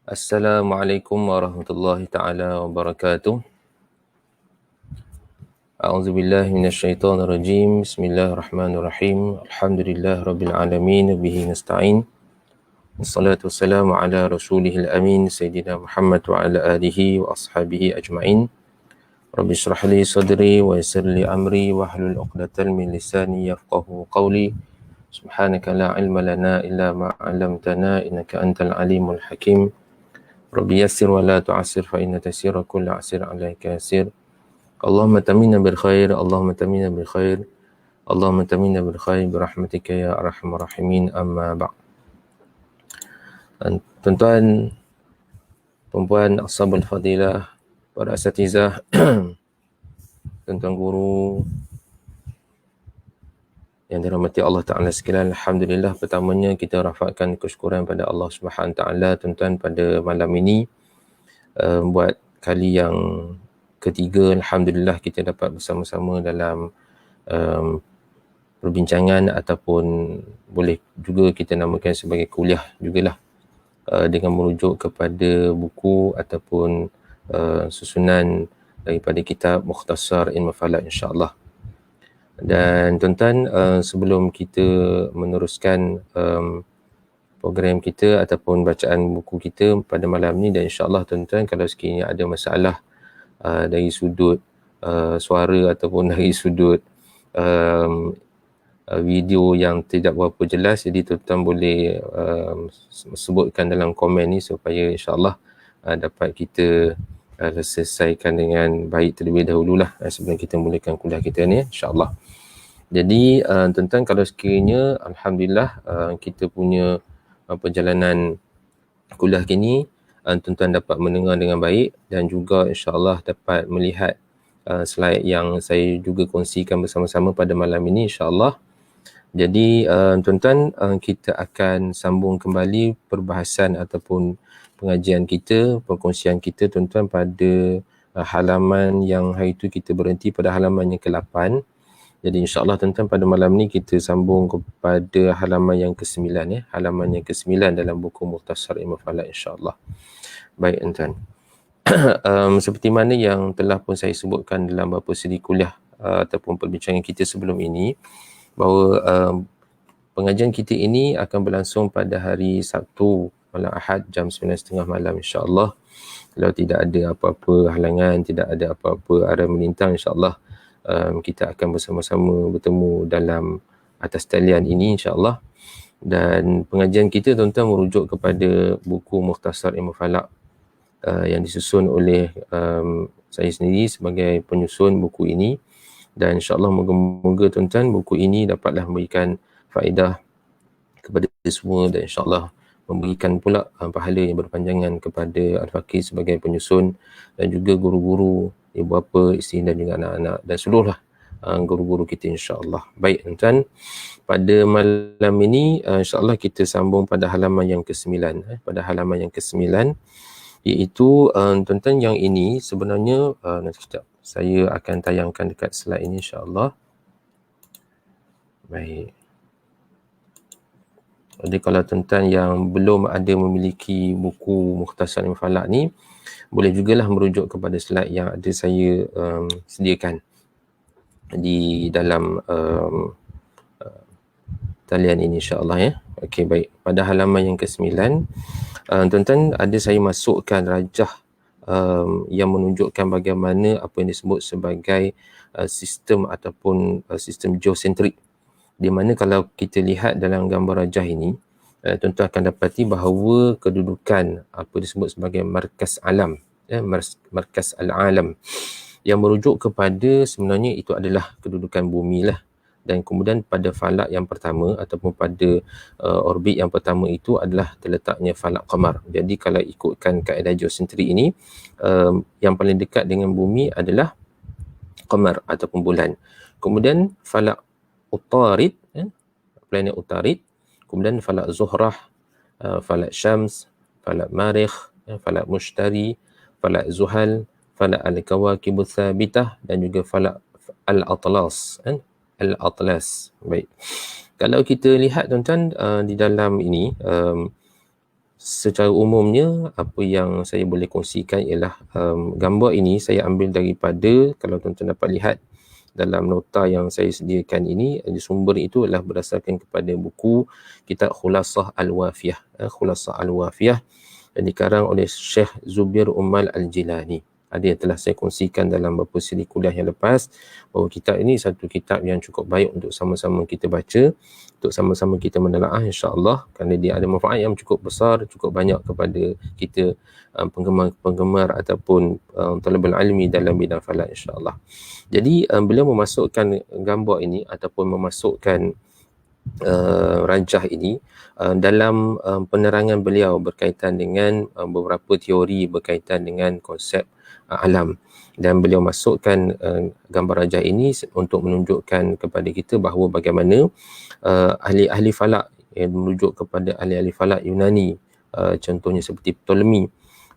Assalamualaikum warahmatullahi taala wabarakatuh. A'udzubillahi minasyaitonir rajim. Bismillahirrahmanirrahim. Alhamdulillah rabbil alamin bihi nasta'in. Wassalatu wassalamu ala rasulihil amin sayyidina Muhammad wa ala alihi wa ashabihi ajma'in. Rabbi shrah li sadri wa yassir li amri wa hlul 'uqdatam min lisani yafqahu qawli. Subhanaka la ilma lana illa ma 'allamtana innaka antal alimul hakim. Rabbi yassir wa la tu'assir fa inna tasyira kulla 'asir 'alaika yasir. Allahumma tamina bil khair, Allahumma tamina bil khair, Allahumma tamina bil khair birahmatika ya arhamar rahimin, amma ba'. Tuan-tuan, puan-puan, ashabul fadilah, para asatizah, tuan-tuan guru yang dirahmati Allah Ta'ala sekalian, alhamdulillah, pertamanya kita rafakkan kesyukuran pada Allah Subhanahu Ta'ala, tuan-tuan, pada malam ini buat kali yang ketiga, alhamdulillah, kita dapat bersama-sama dalam perbincangan ataupun boleh juga kita namakan sebagai kuliah jugalah, dengan merujuk kepada buku ataupun susunan daripada kitab Mukhtasar Ilmu Falak, insya-Allah. Dan tuan-tuan, sebelum kita meneruskan program kita ataupun bacaan buku kita pada malam ni, dan insya-Allah tuan-tuan, kalau sekiranya ada masalah dari sudut suara ataupun dari sudut video yang tidak berapa jelas, jadi tuan-tuan boleh sebutkan dalam komen ni supaya insya-Allah dapat kita selesaikan dengan baik terlebih dahululah sebelum kita mulakan kuliah kita ni, insya-Allah. Jadi tuan-tuan, kalau sekiranya alhamdulillah kita punya perjalanan kuliah kini, tuan-tuan dapat mendengar dengan baik dan juga insya-Allah dapat melihat slide yang saya juga kongsikan bersama-sama pada malam ini, insya-Allah. Jadi tuan-tuan, kita akan sambung kembali perbahasan ataupun pengajian kita, perkongsian kita, tuan-tuan, pada halaman yang hari itu kita berhenti pada halaman yang ke-8. Jadi insya-Allah tuan-tuan, pada malam ni kita sambung kepada halaman yang ke-9 ya, halaman yang ke-9 dalam buku Mukhtasar Ilmu Falak, insya-Allah. Baik tuan-tuan. Seperti mana yang telah pun saya sebutkan dalam beberapa siri kuliah ataupun perbincangan kita sebelum ini, bahawa pengajian kita ini akan berlangsung pada hari Sabtu malam Ahad jam 9.30 malam, insya-Allah. Kalau tidak ada apa-apa halangan, tidak ada apa-apa arah melintang, insya-Allah kita akan bersama-sama bertemu dalam atas talian ini, insya-Allah. Dan pengajian kita, tuan-tuan, merujuk kepada buku Mukhtasar Ilmu Falak yang disusun oleh saya sendiri sebagai penyusun buku ini. Dan insya-Allah moga-moga tuan-tuan buku ini dapatlah memberikan faedah kepada semua, dan insya-Allah memberikan pula pahala yang berpanjangan kepada Al-Faqih sebagai penyusun, dan juga guru-guru, ibu bapa, isteri dan juga anak-anak dan seluruhlah guru-guru kita, insya-Allah. Baik tuan-tuan, pada malam ini insya-Allah kita sambung pada halaman yang ke-9, pada halaman yang ke-9, iaitu tuan-tuan, yang ini sebenarnya nanti sekejap saya akan tayangkan dekat slide ini, insya-Allah. Baik. Jadi kalau tuan-tuan yang belum ada memiliki buku Mukhtasar Ilmu Falak ni, boleh jugalah merujuk kepada slide yang ada saya sediakan di dalam talian ini, insya-Allah ya. Okey, baik. Pada halaman yang ke-9, tuan-tuan, ada saya masukkan rajah yang menunjukkan bagaimana apa yang disebut sebagai sistem ataupun sistem geosentrik, di mana kalau kita lihat dalam gambar rajah ini, tuan-tuan akan dapati bahawa kedudukan apa disebut sebagai markas alam, markas al-alam, yang merujuk kepada sebenarnya itu adalah kedudukan bumi lah. Dan kemudian pada falak yang pertama ataupun pada orbit yang pertama itu adalah terletaknya falak qamar. Jadi kalau ikutkan kaedah geosentrik ini, yang paling dekat dengan bumi adalah qamar ataupun bulan. Kemudian falak Utarid, planet Utarid, kemudian falak Zuhrah, falak Syams, falak Marikh, falak Mushtari, falak Zuhal, falak Al-Kawakib Tsabitah, dan juga falak Al-Atlas, Al-Atlas. Baik. Kalau kita lihat tuan-tuan, di dalam ini secara umumnya apa yang saya boleh kongsikan ialah gambar ini saya ambil daripada, kalau tuan-tuan dapat lihat dalam nota yang saya sediakan ini, sumber itu adalah berdasarkan kepada buku kitab Khulasah Al-Wafiyah. Khulasah Al-Wafiyah yang dikarang oleh Syekh Zubir Umal Al-Jilani. Ada yang telah saya kongsikan dalam beberapa siri kuliah yang lepas, bahawa kitab ini satu kitab yang cukup baik untuk sama-sama kita baca, untuk sama-sama kita menelaah insya-Allah, kerana dia ada manfaat yang cukup besar, cukup banyak kepada kita penggemar ataupun talibul ilmi dalam bidang falak insya-Allah. Jadi beliau memasukkan gambar ini ataupun memasukkan rajah ini dalam penerangan beliau berkaitan dengan beberapa teori berkaitan dengan konsep alam, dan beliau masukkan gambar rajah ini untuk menunjukkan kepada kita bahawa bagaimana ahli-ahli falak yang merujuk kepada ahli-ahli falak Yunani, contohnya seperti Ptolemy,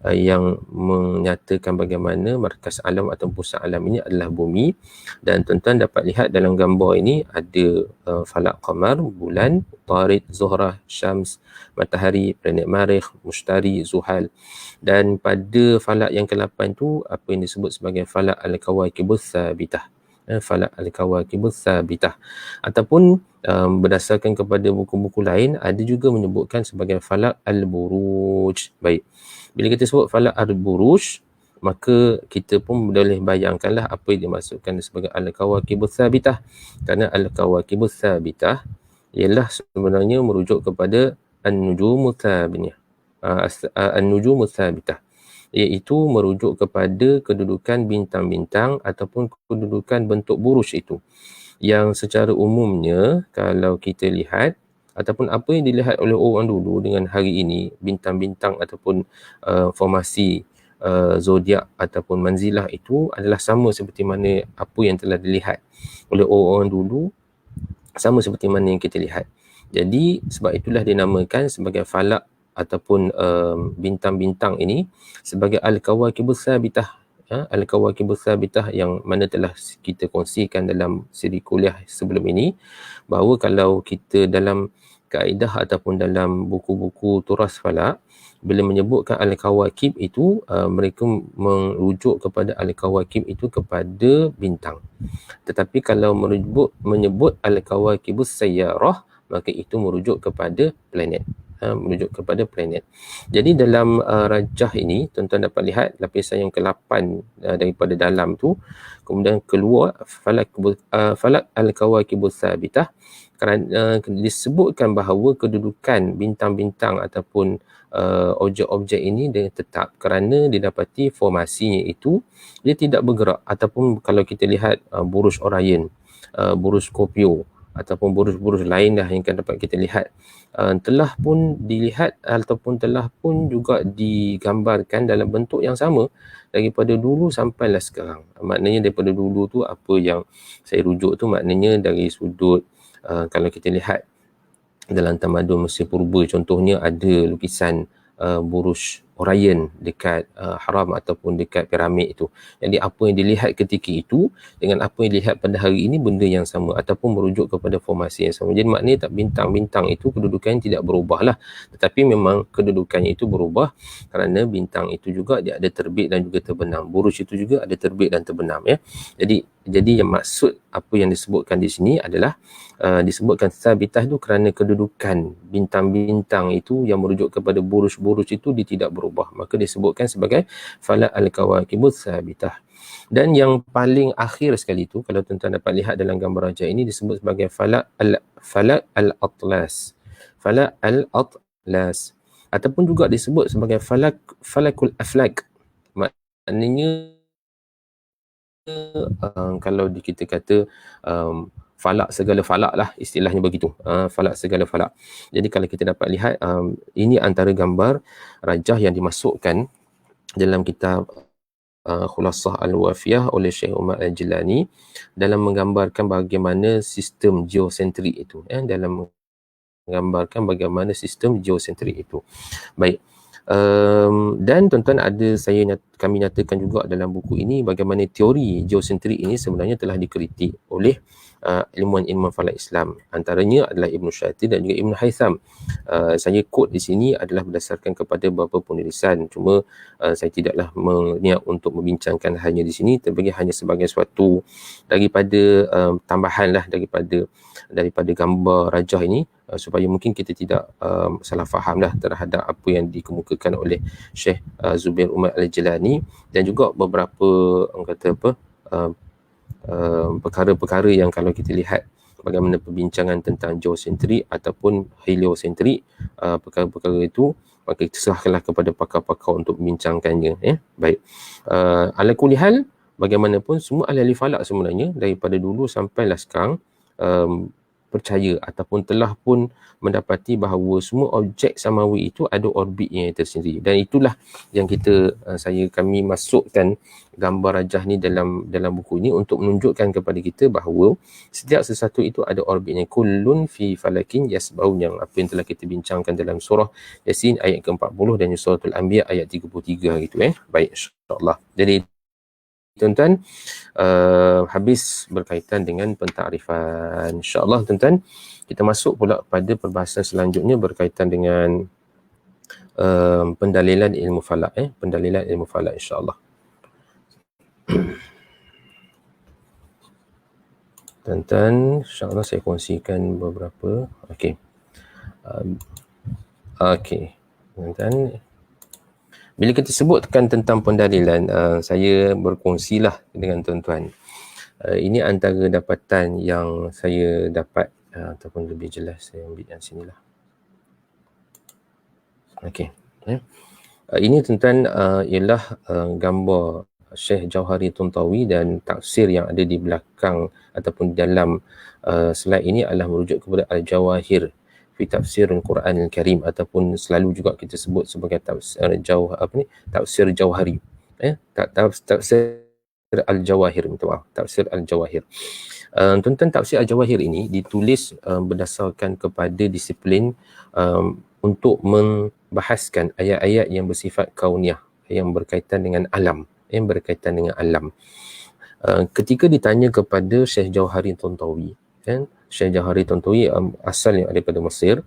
yang menyatakan bagaimana markas alam atau pusat alam ini adalah bumi. Dan tuan-tuan dapat lihat dalam gambar ini ada falak qamar, bulan, Tarid, Zuhrah, Syams, matahari, planet Marikh, Mushtari, Zuhal. Dan pada falak yang ke-8 tu apa yang disebut sebagai falak al-kawakibus tsabitah. Falak al-kawakibus tsabitah, ataupun berdasarkan kepada buku-buku lain ada juga menyebutkan sebagai falak al-buruj. Baik, bila kita sebut falak al-buruj, maka kita pun boleh bayangkanlah apa yang dimaksudkan sebagai al-kawakibus tsabitah, kerana al-kawakibus tsabitah ialah sebenarnya merujuk kepada an-nujumu tsabitah, an-nujumu tsabitah, iaitu merujuk kepada kedudukan bintang-bintang ataupun kedudukan bentuk buruj itu, yang secara umumnya kalau kita lihat ataupun apa yang dilihat oleh orang dulu dengan hari ini, bintang-bintang ataupun formasi zodiak ataupun manzilah itu adalah sama seperti mana apa yang telah dilihat oleh orang dulu, sama seperti mana yang kita lihat. Jadi sebab itulah dinamakan sebagai falak ataupun bintang-bintang ini sebagai al-kawakibus tsabitah. Al-kawakibus tsabitah yang mana telah kita kongsikan dalam siri kuliah sebelum ini, bahawa kalau kita dalam kaedah ataupun dalam buku-buku turas falak, bila menyebutkan al-kawakib itu, mereka merujuk kepada al-kawakib itu kepada bintang. Tetapi kalau menyebut al-kawakibus sayyarah, maka itu merujuk kepada planet. Merujuk kepada planet. Jadi dalam rajah ini, tuan-tuan dapat lihat lapisan yang ke-8 daripada dalam tu, kemudian keluar falak al-kawakibus tsabitah, kerana disebutkan bahawa kedudukan bintang-bintang ataupun objek-objek ini dia tetap kerana didapati formasinya itu dia tidak bergerak, ataupun kalau kita lihat buruj Orion, buruj Scorpio ataupun buruj-buruj lain dah yang dapat kita lihat, telah pun dilihat ataupun telah pun juga digambarkan dalam bentuk yang sama daripada dulu sampailah sekarang. Maknanya daripada dulu tu apa yang saya rujuk tu maknanya dari sudut kalau kita lihat dalam tamadun Mesir Purba contohnya ada lukisan buruj Orion dekat haram ataupun dekat piramid itu. Jadi apa yang dilihat ketika itu dengan apa yang dilihat pada hari ini benda yang sama ataupun merujuk kepada formasi yang sama. Jadi maknanya tak bintang-bintang itu kedudukannya tidak berubah lah, tetapi memang kedudukannya itu berubah kerana bintang itu juga dia ada terbit dan juga terbenam. Buruj itu juga ada terbit dan terbenam ya. Jadi yang maksud apa yang disebutkan di sini adalah disebutkan tsabitah itu kerana kedudukan bintang-bintang itu yang merujuk kepada buruj-buruj itu dia tidak berubah, maka disebutkan sebagai falak al-kawakibus tsabitah. Dan yang paling akhir sekali itu kalau tuan-tuan dapat lihat dalam gambar rajah ini disebut sebagai falak al-atlas. Falak al-atlas ataupun juga disebut sebagai falakul aflak. Maknanya kalau kita kata falak segala falak lah, istilahnya begitu, falak segala falak. Jadi kalau kita dapat lihat ini antara gambar rajah yang dimasukkan dalam kitab Khulasah Al-Wafiyah oleh Syekh Umar Al-Jilani dalam menggambarkan bagaimana sistem geosentrik itu, dalam menggambarkan bagaimana sistem geosentrik itu. Baik. Dan tuan-tuan kami nyatakan juga dalam buku ini bagaimana teori geosentrik ini sebenarnya telah dikritik oleh ilmuwan-ilmuwan falak Islam. Antaranya adalah Ibn Shatir dan juga Ibn Haytham. Saya quote di sini adalah berdasarkan kepada beberapa penulisan. Cuma saya tidaklah berniat untuk membincangkan hanya di sini, tapi hanya sebagai suatu daripada tambahan lah daripada gambar rajah ini, supaya mungkin kita tidak salah faham lah terhadap apa yang dikemukakan oleh Syekh Zubair Umar Al-Jilani, dan juga beberapa perkara-perkara yang kalau kita lihat bagaimana perbincangan tentang geosentrik ataupun heliosentrik, perkara-perkara itu maka kita serahkanlah kepada pakar-pakar untuk membincangkannya. Baik. Ala kulli hal, bagaimanapun semua ahli falak sebenarnya daripada dulu sampailah sekarang percaya ataupun telah pun mendapati bahawa semua objek samawi itu ada orbitnya tersendiri, dan itulah yang kami masukkan gambar rajah ni dalam buku ini untuk menunjukkan kepada kita bahawa setiap sesuatu itu ada orbitnya. Kullun fi falakin yasbaun, yang apa yang telah kita bincangkan dalam surah Yasin ayat ke-40 dan suratul Anbiya ayat 33 gitu. Baik, insya-Allah. Jadi tuan-tuan, habis berkaitan dengan pentakrifan. InsyaAllah tuan-tuan, kita masuk pula pada perbahasan selanjutnya berkaitan dengan pendalilan ilmu falak. Pendalilan ilmu falak, insyaAllah. Tuan-tuan, insyaAllah saya kongsikan beberapa. Okey. Okey. Tuan-tuan, bila kita sebutkan tentang pendalilan, saya berkongsilah dengan tuan-tuan. Ini antara dapatan yang saya dapat, ataupun lebih jelas saya ambil yang sinilah. Okey. Ini tuan-tuan ialah gambar Syekh Jauhari Tontawi, dan tafsir yang ada di belakang ataupun dalam slide ini adalah merujuk kepada Al-Jawahir fi Tafsirul Quran Al-Karim, ataupun selalu juga kita sebut sebagai tafsir Jauhari. Tafsir Al-Jawahir, minta maaf, tafsir Al-Jawahir. Tuan-tuan, tafsir Al-Jawahir ini ditulis berdasarkan kepada disiplin untuk membahaskan ayat-ayat yang bersifat kauniyah, yang berkaitan dengan alam, ketika ditanya kepada Syekh Jauhari Tontawi, Syekh Jauhari Tontawi asal yang daripada Mesir,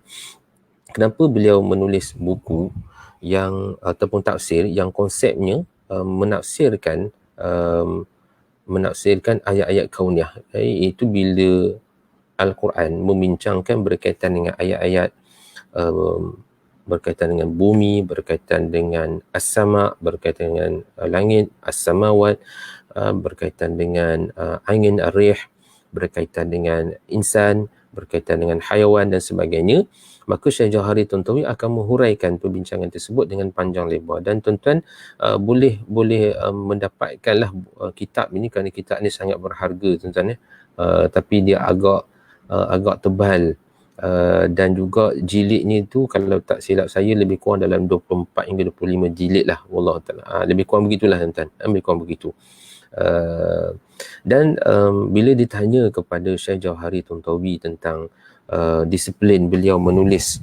kenapa beliau menulis buku yang ataupun tafsir yang konsepnya menafsirkan ayat-ayat kauniyah, iaitu bila Al-Quran membincangkan berkaitan dengan ayat-ayat berkaitan dengan bumi, berkaitan dengan as-sama, berkaitan dengan langit, as-samawat, berkaitan dengan angin ar-rih, berkaitan dengan insan, berkaitan dengan haiwan dan sebagainya, maka Syekh Jauhari Tontawi akan menghuraikan perbincangan tersebut dengan panjang lebar. Dan tuan-tuan boleh mendapatkanlah kitab ini, kerana kitab ini sangat berharga tuan-tuan, tapi dia agak tebal, dan juga jilidnya itu kalau tak silap saya lebih kurang dalam 24 hingga 25 jilid lah, wallahu ta'ala, lebih kurang begitulah tuan-tuan, lebih kurang begitu. Dan bila ditanya kepada Syekh Jauhari Tontawi tentang disiplin beliau menulis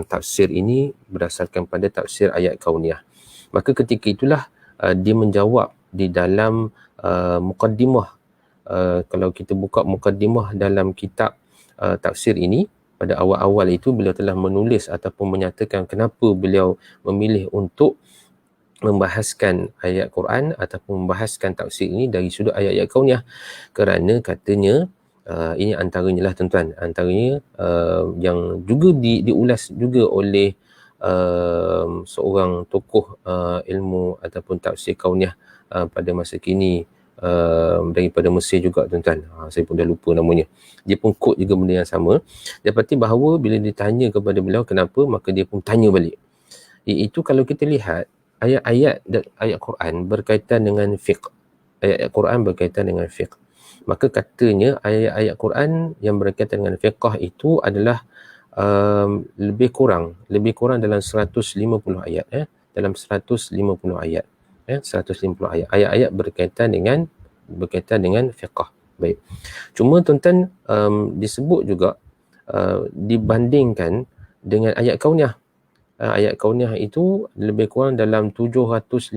tafsir ini berdasarkan pada tafsir ayat kauniyah, maka ketika itulah dia menjawab di dalam muqaddimah. Kalau kita buka muqaddimah dalam kitab tafsir ini, pada awal-awal itu beliau telah menulis ataupun menyatakan kenapa beliau memilih untuk membahaskan ayat Quran ataupun membahaskan tafsir ini dari sudut ayat-ayat kauniyah, kerana katanya ini antaranya lah tuan-tuan, antaranya yang juga diulas juga oleh seorang tokoh ilmu ataupun tafsir kauniyah pada masa kini, daripada Mesir juga tuan-tuan, saya pun dah lupa namanya. Dia pun quote juga benda yang sama. Dapati bahawa bila ditanya kepada beliau kenapa, maka dia pun tanya balik, iaitu kalau kita lihat ayat Quran berkaitan dengan fiqh, ayat Quran berkaitan dengan fiqh, maka katanya ayat-ayat Quran yang berkaitan dengan fiqh itu adalah lebih kurang dalam 150 ayat, dalam 150 ayat, 150 ayat, ayat-ayat berkaitan dengan fiqh. Baik. Cuma tuan-tuan, disebut juga dibandingkan dengan ayat kauniyah. Ayat kauniyah itu lebih kurang dalam 750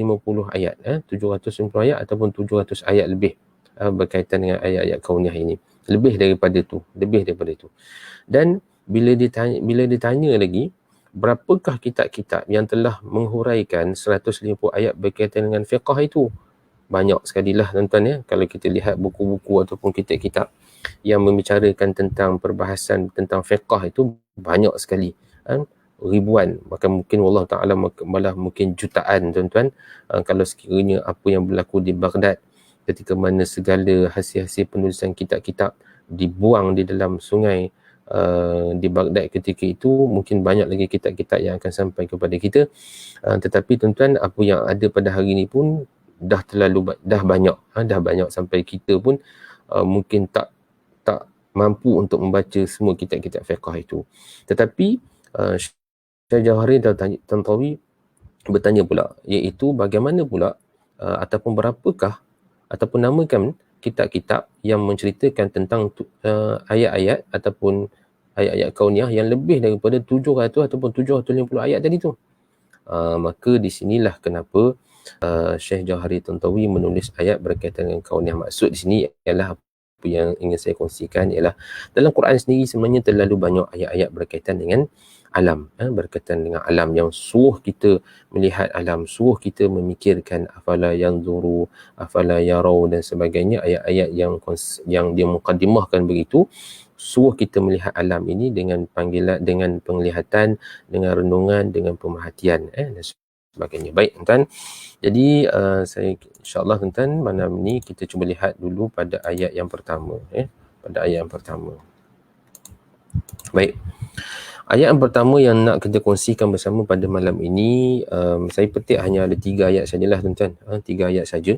ayat, 750 ayat ataupun 700 ayat lebih berkaitan dengan ayat-ayat kauniyah ini. lebih daripada itu. Dan bila ditanya lagi, berapakah kitab-kitab yang telah menghuraikan 150 ayat berkaitan dengan fiqh itu? Banyak sekali lah tuan-tuan ya. Kalau kita lihat buku-buku ataupun kitab-kitab yang membicarakan tentang perbahasan tentang fiqh itu banyak sekali, ribuan, bahkan mungkin Allah Ta'ala malah mungkin jutaan tuan-tuan. Kalau sekiranya apa yang berlaku di Baghdad ketika mana segala hasil-hasil penulisan kitab-kitab dibuang di dalam sungai di Baghdad ketika itu, mungkin banyak lagi kitab-kitab yang akan sampai kepada kita. Tetapi tuan-tuan, apa yang ada pada hari ini pun dah banyak sampai kita pun mungkin tak mampu untuk membaca semua kitab-kitab fiqh itu. Tetapi Syekh Jauhari Tantawi bertanya pula, iaitu bagaimana pula ataupun berapakah ataupun namakan kitab-kitab yang menceritakan tentang ayat-ayat ataupun ayat-ayat kauniyah yang lebih daripada 700 ataupun 750 ayat tadi tu. Maka di sinilah kenapa Syekh Jauhari Tantawi menulis ayat berkaitan dengan kauniyah. Maksud di sini ialah apa yang ingin saya kongsikan ialah dalam Quran sendiri sebenarnya terlalu banyak ayat-ayat berkaitan dengan alam, berkaitan dengan alam yang suruh kita melihat alam, suruh kita memikirkan afala yanzuru, afala yarau dan sebagainya, ayat-ayat yang dia mukaddimahkan begitu, suruh kita melihat alam ini dengan panggilan, dengan penglihatan, dengan renungan, dengan pemerhatian dan sebagainya. Baik tuan-tuan, jadi saya insya-Allah tuan-tuan malam ni kita cuba lihat dulu pada ayat yang pertama, pada ayat yang pertama. Baik. Ayat yang pertama yang nak kita kongsikan bersama pada malam ini, saya petik hanya ada 3 ayat sajalah tuan-tuan. 3 ayat saja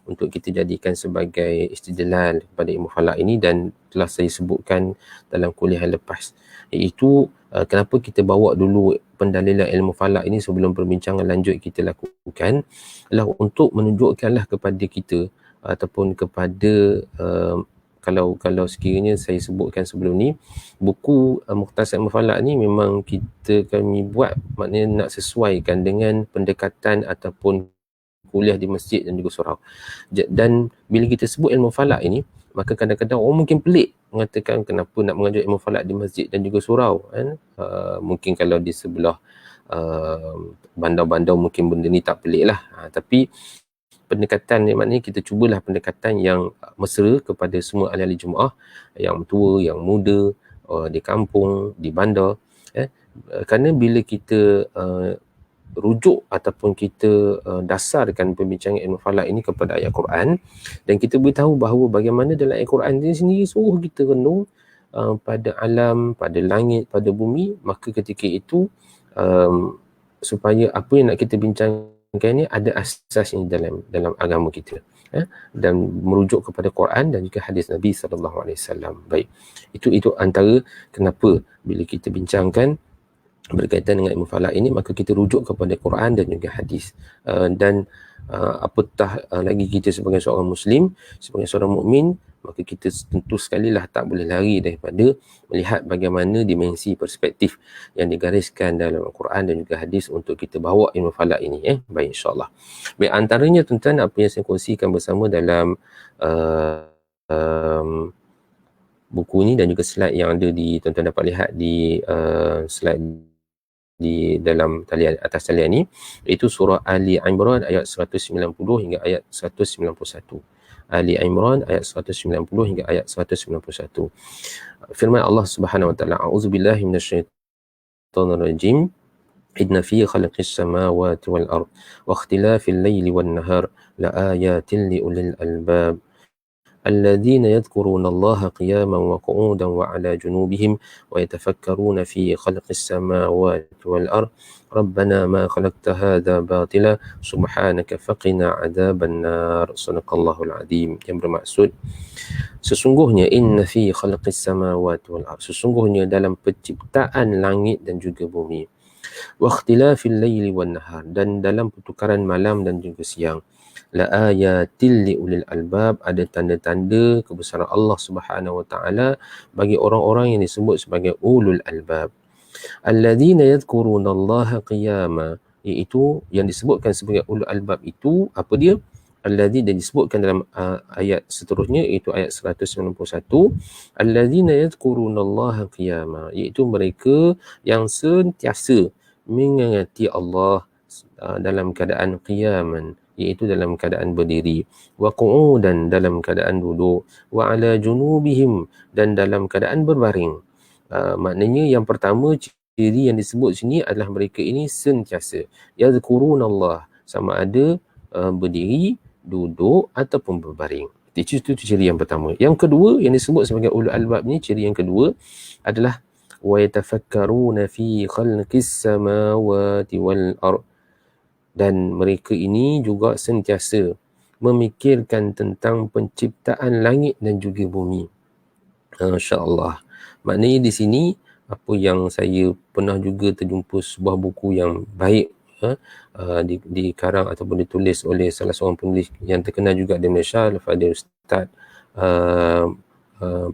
untuk kita jadikan sebagai istidlal pada ilmu falak ini, dan telah saya sebutkan dalam kuliah yang lepas, iaitu kenapa kita bawa dulu pendalilan ilmu falak ini sebelum perbincangan lanjut kita lakukan, adalah untuk menunjukkanlah kepada kita ataupun kepada kalau sekiranya saya sebutkan sebelum ni, buku Mukhtasar Ilmu Falak ni memang kami buat, maknanya nak sesuaikan dengan pendekatan ataupun kuliah di masjid dan juga surau. Dan bila kita sebut ilmu falak ini, maka kadang-kadang orang mungkin pelik mengatakan kenapa nak mengajar ilmu falak di masjid dan juga surau, kan? Mungkin kalau di sebelah bandar-bandar mungkin benda ni tak pelik lah. Tapi pendekatan ni maknanya kita cubalah pendekatan yang mesra kepada semua ahli-ahli Jumaah, yang tua, yang muda, di kampung, di bandar. Kerana bila kita rujuk ataupun kita dasarkan pembincangan ilmu falak ini kepada ayat Quran, dan kita beritahu bahawa bagaimana dalam ayat Quran ini sendiri suruh kita renung pada alam, pada langit, pada bumi, maka ketika itu supaya apa yang nak kita bincangkan ini ada asasnya dalam agama kita, dan merujuk kepada Quran dan juga hadis Nabi SAW. Baik, itu antara kenapa bila kita bincangkan berkaitan dengan ilmu falak ini, maka kita rujuk kepada Quran dan juga hadis. Dan apatah lagi kita sebagai seorang Muslim, sebagai seorang mukmin, maka kita tentu sekali lah tak boleh lari daripada melihat bagaimana dimensi perspektif yang digariskan dalam Al-Quran dan juga hadis untuk kita bawa ilmu falak ini. Baik, insyaAllah. Baik, antaranya tuan-tuan apa yang saya kongsikan bersama dalam buku ini dan juga slide yang ada di, tuan-tuan dapat lihat di slide di dalam talian, atas talian ini, iaitu surah Ali Imran ayat 190 hingga ayat 191. Ali Imran ayat 190 hingga ayat 191. Firman Allah Subhanahu wa taala, a'udzubillahi minasyaitonir rajim. Inna fi khalqis samawati wal ard wa ikhtilafil laili wan nahar la ayatin li ulil albab. الذين يذكرون الله قياما وقعودا وعلى جنوبهم ويتفكرون في خلق السماوات والأرض ربنا ما خلقت هذا باطلا سبحانك فقنا عذاب النار. صدق الله العظيم. Yang bermaksud, sesungguhnya inna fi khalqis samawati wal ard, sesungguhnya dalam penciptaan langit dan juga bumi, wa ikhtilafil laili wan nahar, dan dalam pertukaran malam dan juga siang, la ayatil li ulil albab, ada tanda-tanda kebesaran Allah Subhanahu wa taala bagi orang-orang yang disebut sebagai ulul albab. Alladzina yadhkurunallaha qiyama, iaitu yang disebutkan sebagai ulul albab itu apa dia? Allazi, dan disebutkan dalam ayat seterusnya, iaitu ayat 191, allazina yadhkurunallaha qiyama, iaitu mereka yang sentiasa mengingati Allah dalam keadaan qiyaman, iaitu dalam keadaan berdiri, wa qu'udan, dalam keadaan duduk, wa ala junubihim, dan dalam keadaan berbaring. Maknanya yang pertama, ciri yang disebut sini adalah mereka ini sentiasa yadhkurunallah, sama ada berdiri, duduk ataupun berbaring. Itu ciri yang pertama. Yang kedua yang disebut sebagai ulul albab ni, ciri yang kedua adalah wa yatafakkaruna fi khalqis samawati wal ard, dan mereka ini juga sentiasa memikirkan tentang penciptaan langit dan juga bumi. Masya-Allah. Maknanya di sini, apa yang saya pernah juga terjumpa sebuah buku yang baik, dikarang ataupun ditulis oleh salah seorang penulis yang terkenal juga di Malaysia, Al-Fadhil Ustaz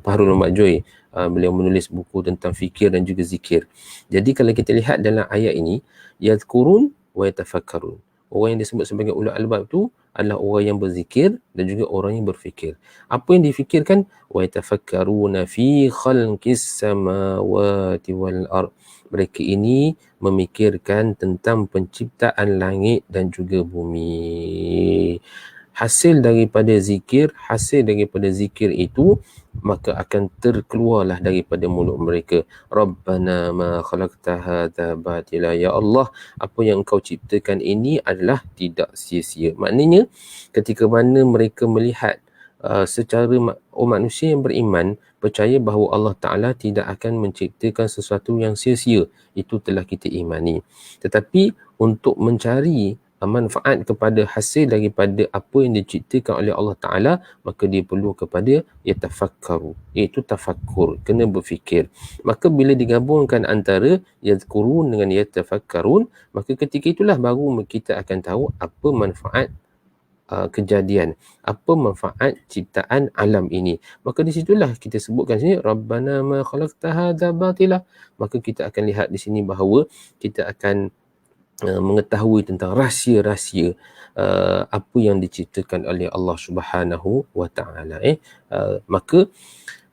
Fahrul Makjoy. Beliau menulis buku tentang fikir dan juga zikir. Jadi kalau kita lihat dalam ayat ini, yadhkurun wa yatafakkarun, orang yang disebut sebagai ulul albab tu adalah orang yang berzikir dan juga orang yang berfikir. Apa yang difikirkan? Wa yatafakkaruna fi khalqis samawati wal ard, mereka ini memikirkan tentang penciptaan langit dan juga bumi. Hasil daripada zikir itu, maka akan terkeluarlah daripada mulut mereka, Rabbana ma khalaqta hadza batila, ya Allah, apa yang engkau ciptakan ini adalah tidak sia-sia. Maknanya ketika mana mereka melihat secara manusia yang beriman percaya bahawa Allah Ta'ala tidak akan menciptakan sesuatu yang sia-sia, itu telah kita imani. Tetapi untuk mencari manfaat kepada hasil daripada apa yang diciptakan oleh Allah Ta'ala, maka dia perlu kepada yatafakkaru, iaitu tafakkur, kena berfikir. Maka bila digabungkan antara yadhkurun dengan yatafakkarun, maka ketika itulah baru kita akan tahu apa manfaat kejadian, apa manfaat ciptaan alam ini. Maka di situlah kita sebutkan sini, Rabbana ma khalaqta hadza batila. Maka kita akan lihat di sini bahawa kita akan mengetahui tentang rahsia-rahsia apa yang diciptakan oleh Allah Subhanahu wa Ta'ala. Maka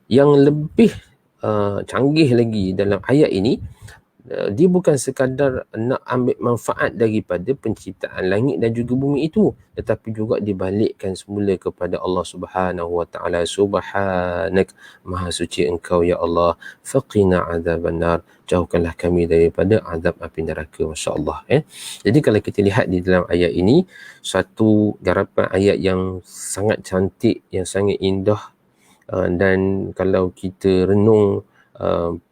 yang lebih canggih lagi dalam ayat ini, dia bukan sekadar nak ambil manfaat daripada penciptaan langit dan juga bumi itu, tetapi juga dibalikkan semula kepada Allah Subhanahu wa Ta'ala. Subhanak, maha suci engkau ya Allah, faqina azabannar, jauhkanlah kami daripada azab api neraka. Masya-Allah. Jadi kalau kita lihat di dalam ayat ini, satu garapan ayat yang sangat cantik, yang sangat indah, dan kalau kita renung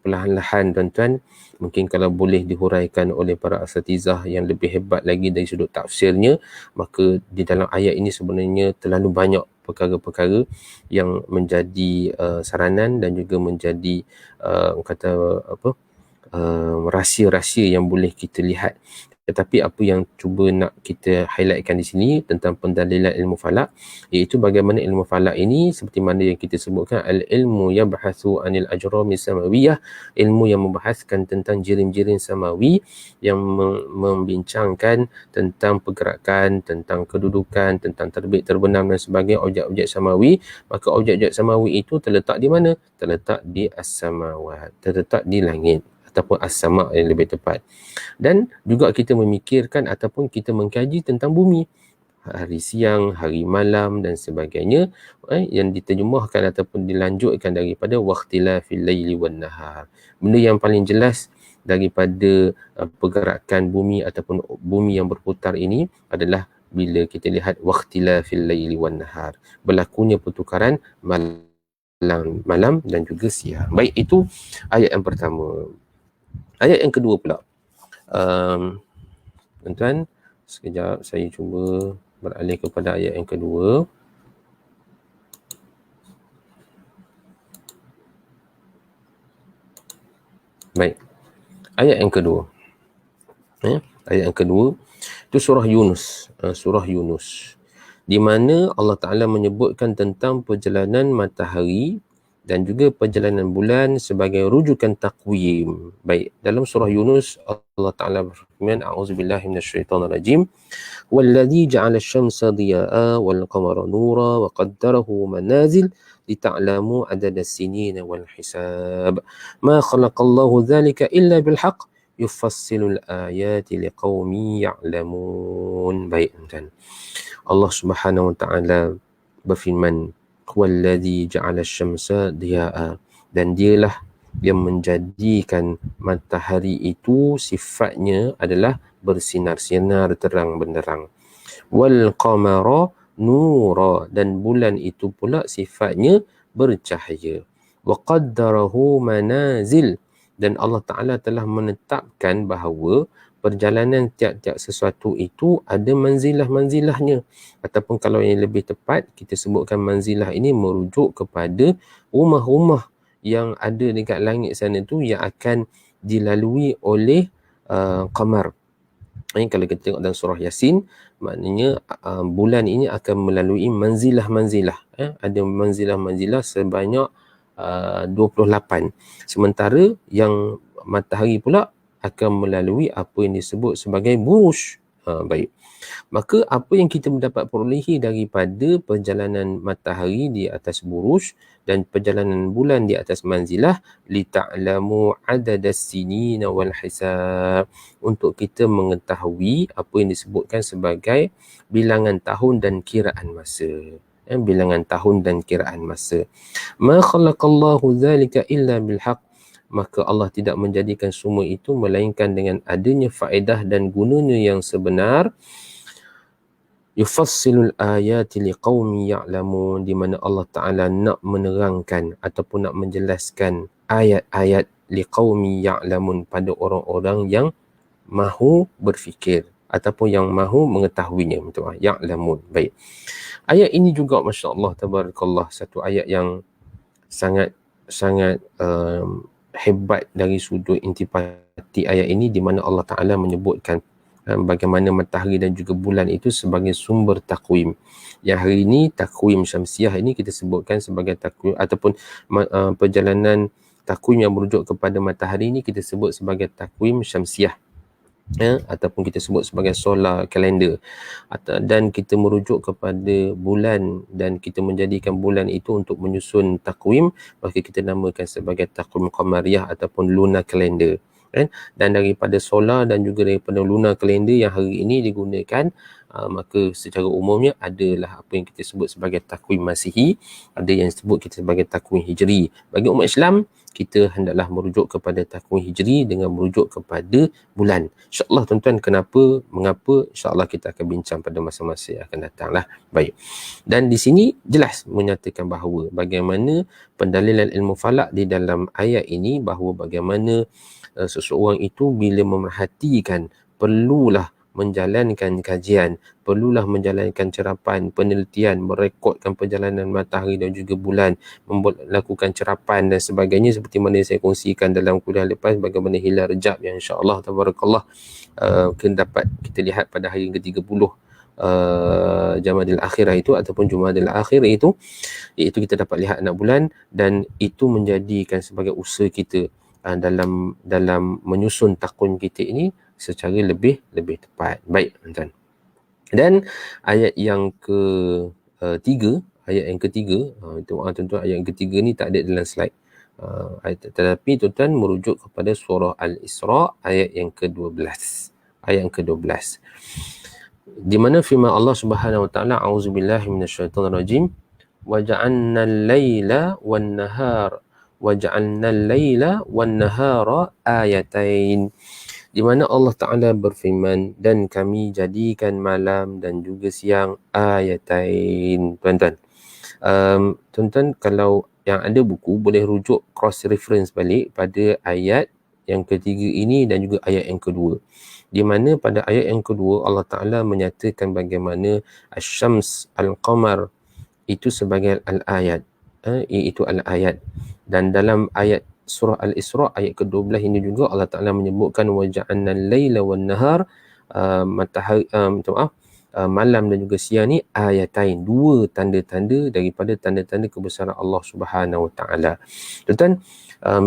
perlahan-lahan tuan-tuan, mungkin kalau boleh dihuraikan oleh para asatizah yang lebih hebat lagi dari sudut tafsirnya, maka di dalam ayat ini sebenarnya terlalu banyak perkara-perkara yang menjadi saranan dan juga menjadi rahsia-rahsia yang boleh kita lihat. Tetapi apa yang cuba nak kita highlightkan di sini tentang pendalilan ilmu falak, iaitu bagaimana ilmu falak ini seperti mana yang kita sebutkan, al-ilmu yabhathu anil ajrami samawiyah, ilmu yang membahaskan tentang jirim-jirim samawi, yang membincangkan tentang pergerakan, tentang kedudukan, tentang terbit terbenam dan sebagainya objek-objek samawi. Maka objek-objek samawi itu terletak di mana? Terletak di as-samawat, terletak di langit ataupun as-sama yang lebih tepat. Dan juga kita memikirkan ataupun kita mengkaji tentang bumi, hari siang, hari malam dan sebagainya, yang diterjemahkan ataupun dilanjutkan daripada waqtilafil laili wan nahar. Benda yang paling jelas daripada pergerakan bumi ataupun bumi yang berputar ini adalah bila kita lihat waqtilafil laili wan nahar, berlakunya pertukaran malam dan juga siang. Baik, itu ayat yang pertama. Ayat yang kedua pula, tuan-tuan, sekejap saya cuba beralih kepada ayat yang kedua. Baik, ayat yang kedua. Ayat yang kedua itu surah Yunus. Surah Yunus, di mana Allah Ta'ala menyebutkan tentang perjalanan matahari dan juga perjalanan bulan sebagai rujukan takwim. Baik, dalam surah Yunus Allah Ta'ala berfirman, a'udzubillahi minasyaitonirrajim, والذي جعل الشمس ضياء والقمر نورا وقدره منازل لتعلموا عدد السنين والحساب ما خلق الله ذلك إلا بالحق يفصل الآيات لقوم يعلمون. Baik, dan Allah Subhanahu wa taala berfirman, والذي جعل الشمس ضياء, dan dialah yang menjadikan matahari itu sifatnya adalah bersinar-sinar terang benderang. Wal qamara nura, dan bulan itu pula sifatnya bercahaya. Wa qaddarahu manazil, dan Allah Ta'ala telah menetapkan bahawa perjalanan tiap-tiap sesuatu itu ada manzilah-manzilahnya. Ataupun kalau yang lebih tepat, kita sebutkan manzilah ini merujuk kepada rumah-rumah yang ada dekat langit sana tu yang akan dilalui oleh qamar. Kalau kita tengok dalam surah Yasin, maknanya bulan ini akan melalui manzilah-manzilah. Ada manzilah-manzilah sebanyak 28. Sementara yang matahari pula akan melalui apa yang disebut sebagai buruj. Baik. Maka apa yang kita mendapat perolehi daripada perjalanan matahari di atas buruj dan perjalanan bulan di atas manzilah, lita'lamu adadas sinina wal hisab, untuk kita mengetahui apa yang disebutkan sebagai bilangan tahun dan kiraan masa. Bilangan tahun dan kiraan masa. Ma khalaqallahu dzalika illa bilhaq, maka Allah tidak menjadikan semua itu melainkan dengan adanya faedah dan gunanya yang sebenar. Yufassilul ayati liqaumi ya'lamun, di mana Allah Ta'ala nak menerangkan ataupun nak menjelaskan ayat-ayat liqaumi ya'lamun pada orang-orang yang mahu berfikir ataupun yang mahu mengetahuinya. Betul, ya'lamun. Baik. Ayat ini juga masya-Allah tabarakallah satu ayat yang sangat hebat dari sudut intipati ayat ini, di mana Allah Ta'ala menyebutkan bagaimana matahari dan juga bulan itu sebagai sumber takwim. Yang hari ini takwim syamsiah ini kita sebutkan sebagai takwim ataupun perjalanan takwim yang merujuk kepada matahari ini kita sebut sebagai takwim syamsiah. Ataupun kita sebut sebagai solar calendar. Dan kita merujuk kepada bulan dan kita menjadikan bulan itu untuk menyusun takwim, maka kita namakan sebagai takwim qamariyah ataupun lunar calendar. Dan daripada solar dan juga daripada lunar calendar yang hari ini digunakan, maka secara umumnya adalah apa yang kita sebut sebagai takwim masihi, ada yang disebut kita sebagai takwim hijri. Bagi umat Islam, kita hendaklah merujuk kepada takwim hijri dengan merujuk kepada bulan. InsyaAllah tuan-tuan, mengapa insyaAllah kita akan bincang pada masa-masa yang akan datang lah. Baik. Dan di sini jelas menyatakan bahawa bagaimana pendalilan ilmu falak di dalam ayat ini, bahawa bagaimana seseorang itu bila memerhatikan perlulah menjalankan kajian, perlulah menjalankan cerapan, penelitian, merekodkan perjalanan matahari dan juga bulan, melakukan cerapan dan sebagainya, seperti mana saya kongsikan dalam kuliah lepas bagaimana hilal Rejab yang insya-Allah tabarakallah dapat kita lihat pada hari ke-30 Jamadil Akhirah itu ataupun Jumadil Akhir itu, iaitu kita dapat lihat anak bulan, dan itu menjadikan sebagai usaha kita dalam menyusun takwim kita ini secara lebih tepat. Baik, tuan-tuan. Dan ayat yang ketiga, itu tuan-tuan, ayat yang ketiga ni tak ada dalam slide. Tetapi tuan-tuan merujuk kepada surah Al-Isra ayat yang ke-12. Ayat yang ke-12. Di mana firman Allah Subhanahu wa taala, a'udzubillahi minasyaitonirrajim, wa ja'alna al-laila wan-nahar waja'alna al-laila wan-nahara ayatain, di mana Allah Ta'ala berfirman, dan kami jadikan malam dan juga siang ayatain. Tuan-tuan, tuan-tuan kalau yang ada buku boleh rujuk cross reference balik pada ayat yang ketiga ini dan juga ayat yang kedua, di mana pada ayat yang kedua Allah Ta'ala menyatakan bagaimana asy-syams al-qamar itu sebagai al-ayat, iaitu al-ayat. Dan dalam ayat surah Al-Isra ayat ke-12 ini juga Allah Ta'ala menyebutkan waja'anna al-laila wan-nahar, matahari, malam dan juga siang ni ayatain, dua tanda-tanda daripada tanda-tanda kebesaran Allah Subhanahu Wa Taala. Tuan-tuan,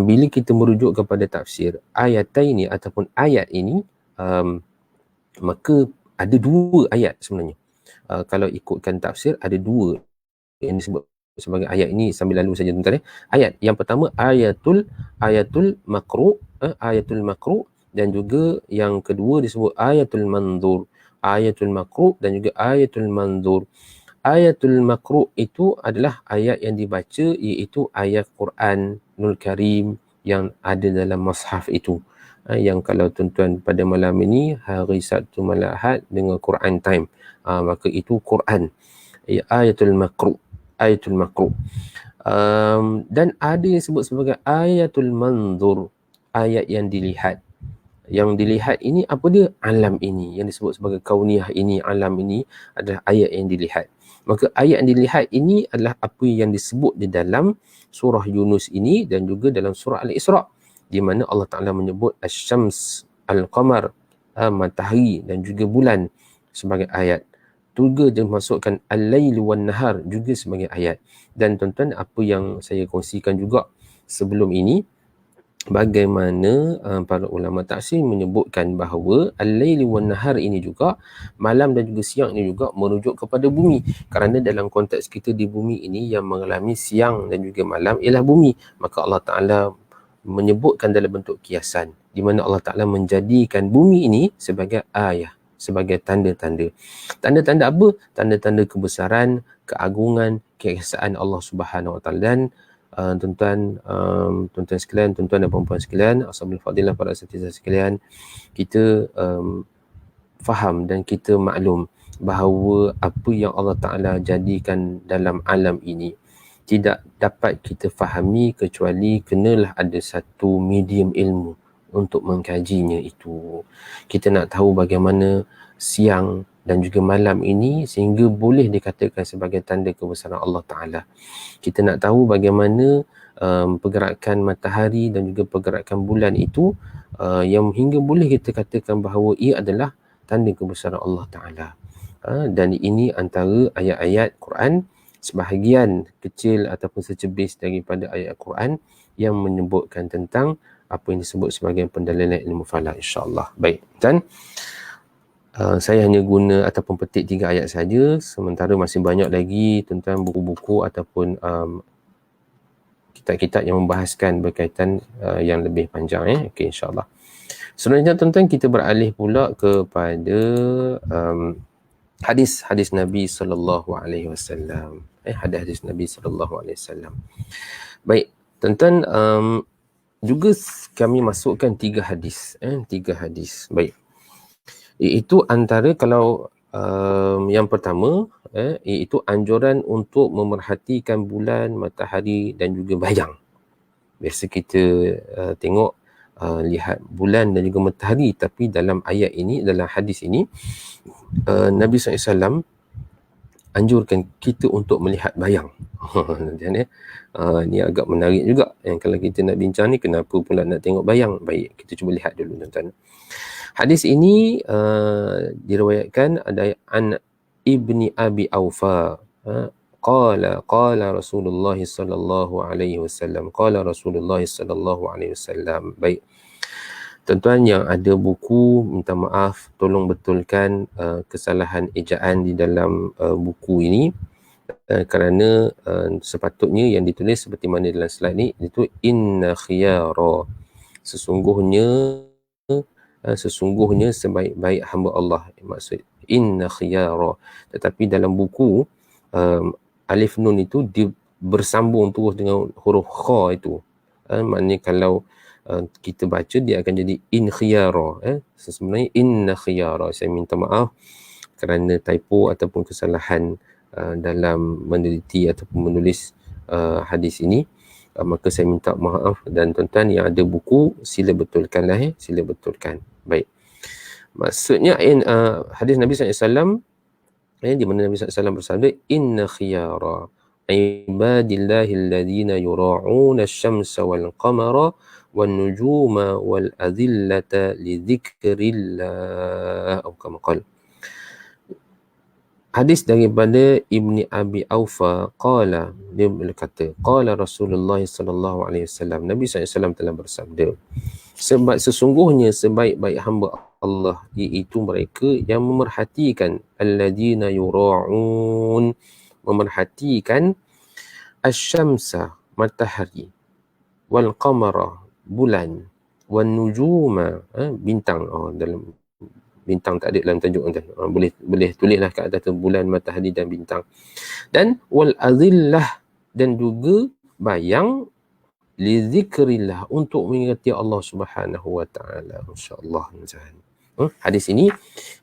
bila kita merujuk kepada tafsir ayatain ni ataupun ayat ini, maka ada dua ayat sebenarnya. Kalau ikutkan tafsir, ada dua yang disebut sebagai ayat ini sambil lalu saja tuan-tuan. Ayat yang pertama ayatul makru, ayatul makru, dan juga yang kedua disebut ayatul mandur. Ayatul makru dan juga ayatul mandur. Ayatul makru itu adalah ayat yang dibaca, iaitu ayat Quranul Karim yang ada dalam mushaf itu. Yang kalau tuan-tuan pada malam ini hari Sabtu malam Ahad dengan Quran time, maka itu Quran, ayatul makru. Dan ada yang disebut sebagai ayatul manzur, ayat yang dilihat. Yang dilihat ini apa dia? Alam ini, yang disebut sebagai kauniyah ini, alam ini adalah ayat yang dilihat. Maka ayat yang dilihat ini adalah apa yang disebut di dalam surah Yunus ini dan juga dalam surah Al-Isra', di mana Allah Ta'ala menyebut asy-syams, al-qamar, matahari dan juga bulan sebagai ayat. Juga dia masukkan al-lail wan nahar juga sebagai ayat. Dan tuan-tuan, apa yang saya kongsikan juga sebelum ini, bagaimana para ulama tafsir menyebutkan bahawa al-lail wan nahar ini juga, malam dan juga siang ini juga merujuk kepada bumi. Kerana dalam konteks kita di bumi ini yang mengalami siang dan juga malam ialah bumi. Maka Allah Ta'ala menyebutkan dalam bentuk kiasan, di mana Allah Ta'ala menjadikan bumi ini sebagai ayah, sebagai tanda-tanda. Tanda-tanda apa? Tanda-tanda kebesaran, keagungan, keesaan Allah Subhanahu Wa Taala. Dan tuan-tuan sekalian, tuan-tuan dan puan-puan sekalian, ashabul fadilah, para setiausaha sekalian, kita faham dan kita maklum bahawa apa yang Allah Ta'ala jadikan dalam alam ini tidak dapat kita fahami kecuali kenalah ada satu medium ilmu untuk mengkajinya itu. Kita nak tahu bagaimana siang dan juga malam ini sehingga boleh dikatakan sebagai tanda kebesaran Allah Ta'ala. Kita nak tahu bagaimana pergerakan matahari dan juga pergerakan bulan itu yang hingga boleh kita katakan bahawa ia adalah tanda kebesaran Allah Ta'ala. Dan ini antara ayat-ayat Quran, sebahagian kecil ataupun secebis daripada ayat Quran yang menyebutkan tentang apa yang disebut sebagai pendalilan ilmu falak, insya-Allah. Baik, dan saya hanya guna ataupun petik 3 ayat saja, sementara masih banyak lagi tuan-tuan buku-buku ataupun kitab-kitab yang membahaskan berkaitan yang lebih panjang. Okey, insya-Allah. Selanjutnya tuan-tuan, kita beralih pula kepada hadis Nabi sallallahu alaihi wasallam. Hadis Nabi sallallahu alaihi wasallam. Baik, tuan-tuan, juga kami masukkan 3 hadis, 3 hadis. Baik. Iaitu antara, kalau yang pertama, iaitu anjuran untuk memerhatikan bulan, matahari dan juga bayang. Biasa kita tengok lihat bulan dan juga matahari, tapi dalam ayat ini, dalam hadis ini, Nabi SAW anjurkan kita untuk melihat bayang. Ni agak menarik juga. Yang kalau kita nak bincang ni, kenapa pula nak tengok bayang? Baik, kita cuba lihat dulu tuan-tuan. Hadis ini diriwayatkan ada an Ibni Abi Aufa. Qala Rasulullah sallallahu alaihi wasallam. Qala Rasulullah sallallahu alaihi wasallam. Baik. Tuan-tuan yang ada buku, minta maaf, tolong betulkan kesalahan ejaan di dalam buku ini, kerana sepatutnya yang ditulis seperti mana dalam slide ni, itu inna khiyara, sesungguhnya sebaik-baik hamba Allah, maksud inna khiyara. Tetapi dalam buku alif nun itu bersambung terus dengan huruf kha itu. Maknanya kalau kita baca, dia akan jadi in khiyara. Sebenarnya inna khiyara. Saya minta maaf kerana typo ataupun kesalahan dalam meneliti ataupun menulis hadis ini. Maka saya minta maaf, dan tuan-tuan yang ada buku, sila betulkanlah, sila betulkan. Baik. Maksudnya hadis Nabi SAW, di mana Nabi SAW bersabda, inna khiyara ibadillahi alladhina yura'una asy-syamsa wal qamara wan nujuma wal adillata li dzikrillah, atau kama qala. Hadis daripada Ibni Abi Aufa qala, dia berkata qala Rasulullah sallallahu alaihi wasallam, Nabi SAW telah bersabda, sebab sesungguhnya sebaik-baik hamba Allah iaitu mereka yang memerhatikan alladina yura'un, memerhatikan asyamsa, matahari, wal qamara, bulan, wan nujuma, bintang. Dalam bintang tak ada dalam tajuk kan. Boleh tulislah kat atas tu, bulan, matahari dan bintang. Dan wal azillah, dan juga bayang, li zikrillah, untuk mengingati Allah Subhanahu wa taala. Masya-Allah. Hadis ini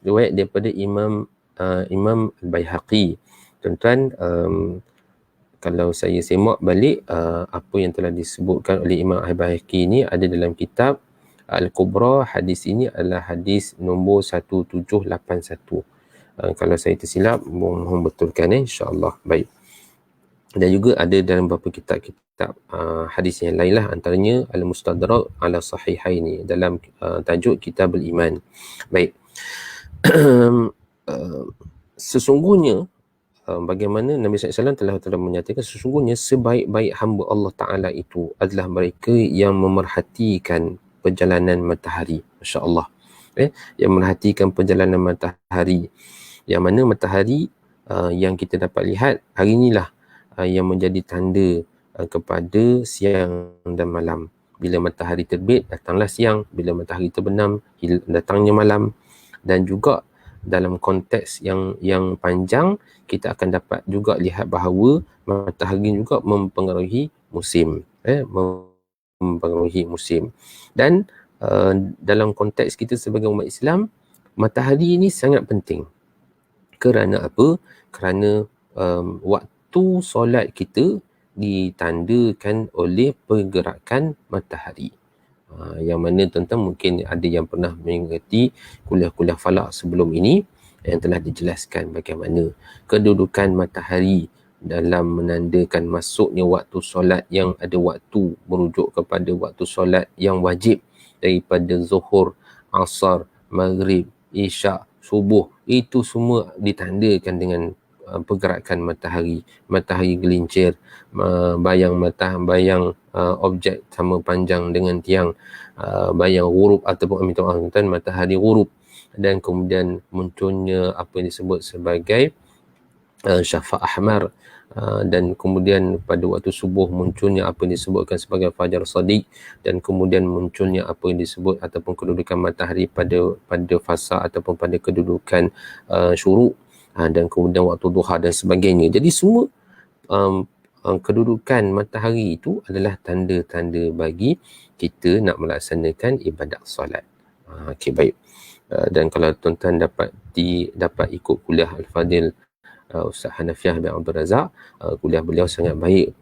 riwayat daripada Imam Al-Baihaqi. Tuan-tuan, kalau saya semak balik apa yang telah disebutkan oleh Imam Al-Baihaqi ni ada dalam kitab Al-Kubra. Hadis ini adalah hadis nombor 1781. Kalau saya tersilap, mohon betulkan insya-Allah. Baik. Dan juga ada dalam beberapa kitab hadis yang lain lah, antaranya Al-Mustadrak ala Sahihaini dalam tajuk Kitab Al-Iman. Baik. Sesungguhnya bagaimana Nabi SAW telah menyatakan, sesungguhnya sebaik-baik hamba Allah Ta'ala itu adalah mereka yang memerhatikan perjalanan matahari. Masya Allah. Yang memerhatikan perjalanan matahari. Yang mana matahari yang kita dapat lihat hari inilah yang menjadi tanda kepada siang dan malam. Bila matahari terbit, datanglah siang. Bila matahari terbenam, datangnya malam. Dan juga dalam konteks yang panjang, kita akan dapat juga lihat bahawa matahari juga mempengaruhi musim. Mempengaruhi musim. Dan dalam konteks kita sebagai umat Islam, matahari ini sangat penting. Kerana apa? Kerana waktu solat kita ditandakan oleh pergerakan matahari. Yang mana tuan-tuan mungkin ada yang pernah mengikuti kuliah-kuliah falak sebelum ini yang telah dijelaskan bagaimana kedudukan matahari dalam menandakan masuknya waktu solat, yang ada waktu merujuk kepada waktu solat yang wajib daripada zuhur, asar, maghrib, isyak, subuh. Itu semua ditandakan dengan pergerakan matahari. Matahari gelincir, bayang objek sama panjang dengan tiang, bayang ghurub ataupun matahari ghurub, dan kemudian munculnya apa yang disebut sebagai syafa' ahmar, dan kemudian pada waktu subuh munculnya apa yang disebutkan sebagai fajar sadiq, dan kemudian munculnya apa yang disebut ataupun kedudukan matahari pada fasa ataupun pada kedudukan syuruk, dan kemudian waktu duha dan sebagainya. Jadi semua kedudukan matahari itu adalah tanda-tanda bagi kita nak melaksanakan ibadat solat. Okey, baik. Dan kalau tuan-tuan dapat ikut kuliah Al-Fadil Ustaz Hanafiah bin Abdul Razak, kuliah beliau sangat baik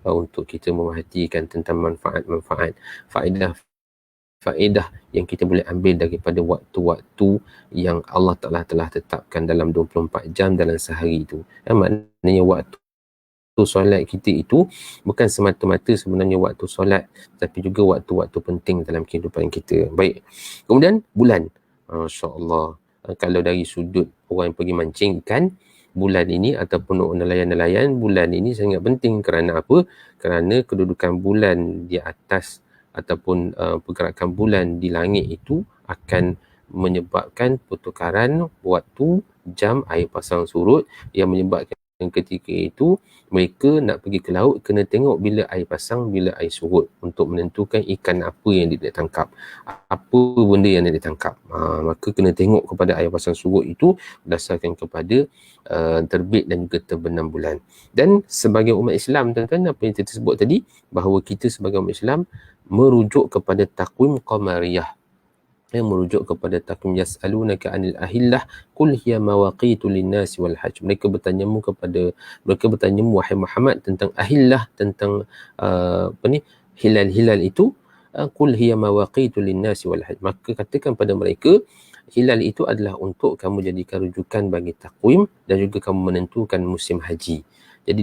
untuk kita memerhatikan tentang manfaat-manfaat, faedah yang kita boleh ambil daripada waktu-waktu yang Allah Ta'ala telah tetapkan dalam 24 jam dalam sehari itu. Maknanya waktu solat kita itu bukan semata-mata sebenarnya waktu solat, tapi juga waktu-waktu penting dalam kehidupan kita. Baik. Kemudian bulan. Masya Allah. Kalau dari sudut orang yang pergi mancing ikan, bulan ini ataupun nelayan-nelayan, bulan ini sangat penting. Kerana apa? Kerana kedudukan bulan di atas ataupun pergerakan bulan di langit itu akan menyebabkan pertukaran waktu, jam, air pasang surut, yang menyebabkan ketika itu mereka nak pergi ke laut kena tengok bila air pasang, bila air surut, untuk menentukan ikan apa yang dia tangkap, apa benda yang dia tangkap. Maka kena tengok kepada air pasang surut itu berdasarkan kepada terbit dan juga terbenam bulan. Dan sebagai umat Islam, tuan-tuan, apa yang kita sebut tadi, bahawa kita sebagai umat Islam merujuk kepada takwim qamariyah, yang merujuk kepada takwim yas'alunaka 'anil ahillah qul hiya mawaqitu lin-nasi wal hajj. Mereka bertanyamu wahai Muhammad tentang ahillah, tentang hilal-hilal itu, qul hiya mawaqitu lin-nasi wal hajj. Maka katakan pada mereka, hilal itu adalah untuk kamu jadikan rujukan bagi takwim dan juga kamu menentukan musim haji. Jadi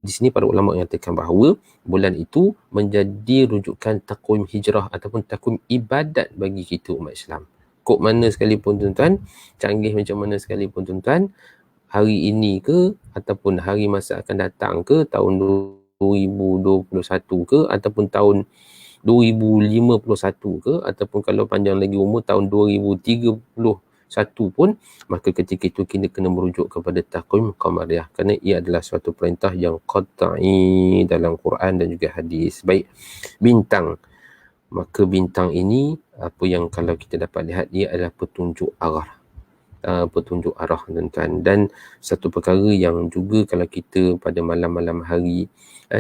di sini para ulama mengatakan bahawa bulan itu menjadi rujukan takwim hijrah ataupun takwim ibadat bagi kita umat Islam. Kok mana sekalipun tuan-tuan, canggih macam mana sekalipun tuan-tuan, hari ini ke, ataupun hari masa akan datang ke, tahun 2021 ke, ataupun tahun 2051 ke, ataupun kalau panjang lagi umur tahun 2031 pun, maka ketika itu kita kena merujuk kepada taqwim qamariyah, kerana ia adalah suatu perintah yang qat'i dalam Quran dan juga hadis. Baik, bintang. Maka bintang ini, apa yang kalau kita dapat lihat, dia adalah petunjuk arah. Petunjuk arah, tuan-tuan. Dan satu perkara yang juga kalau kita pada malam-malam hari,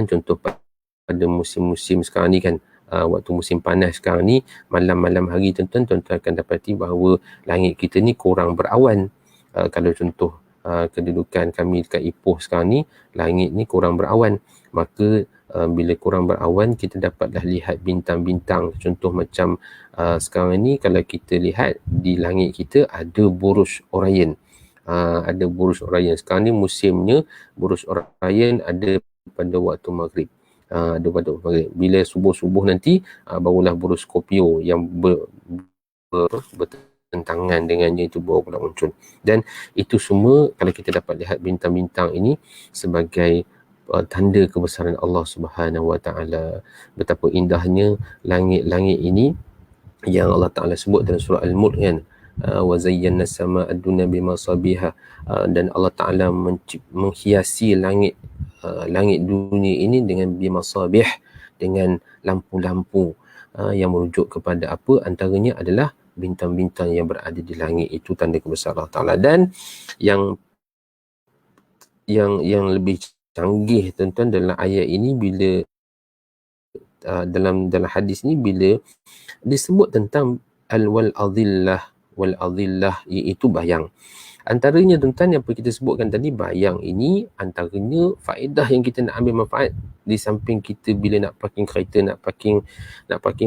contoh pada musim-musim sekarang ni kan, waktu musim panas sekarang ni, malam-malam hari tuan-tuan akan dapati bahawa langit kita ni kurang berawan. Kalau contoh kedudukan kami dekat Ipoh sekarang ni, langit ni kurang berawan. Maka bila kurang berawan, kita dapatlah lihat bintang-bintang. Contoh macam sekarang ni kalau kita lihat di langit kita ada Buruj Orion. Ada Buruj Orion. Sekarang ni musimnya Buruj Orion ada pada waktu maghrib. Ada pada maghrib. Bila subuh-subuh nanti barulah Buruj Scorpio yang bertentangan dengannya itu baru pula muncul. Dan itu semua kalau kita dapat lihat bintang-bintang ini sebagai tanda kebesaran Allah Subhanahu Wa Taala. Betapa indahnya langit-langit ini yang Allah Taala sebut dalam surah Al-Mulk kan, wa zayyana as-samaa'a ad-dunya bimasabiha, dan Allah Taala menghiasi langit dunia ini dengan bimasabih, dengan lampu-lampu yang merujuk kepada apa? Antaranya adalah bintang-bintang yang berada di langit, itu tanda kebesaran Allah Taala. Dan yang lebih canggih tuan-tuan dalam ayat ini, bila dalam hadis ni, bila disebut tentang wal adillah, iaitu bayang. Antaranya tuan-tuan yang kita sebutkan tadi, bayang ini antaranya faedah yang kita nak ambil manfaat di samping kita bila nak parking kereta, nak parking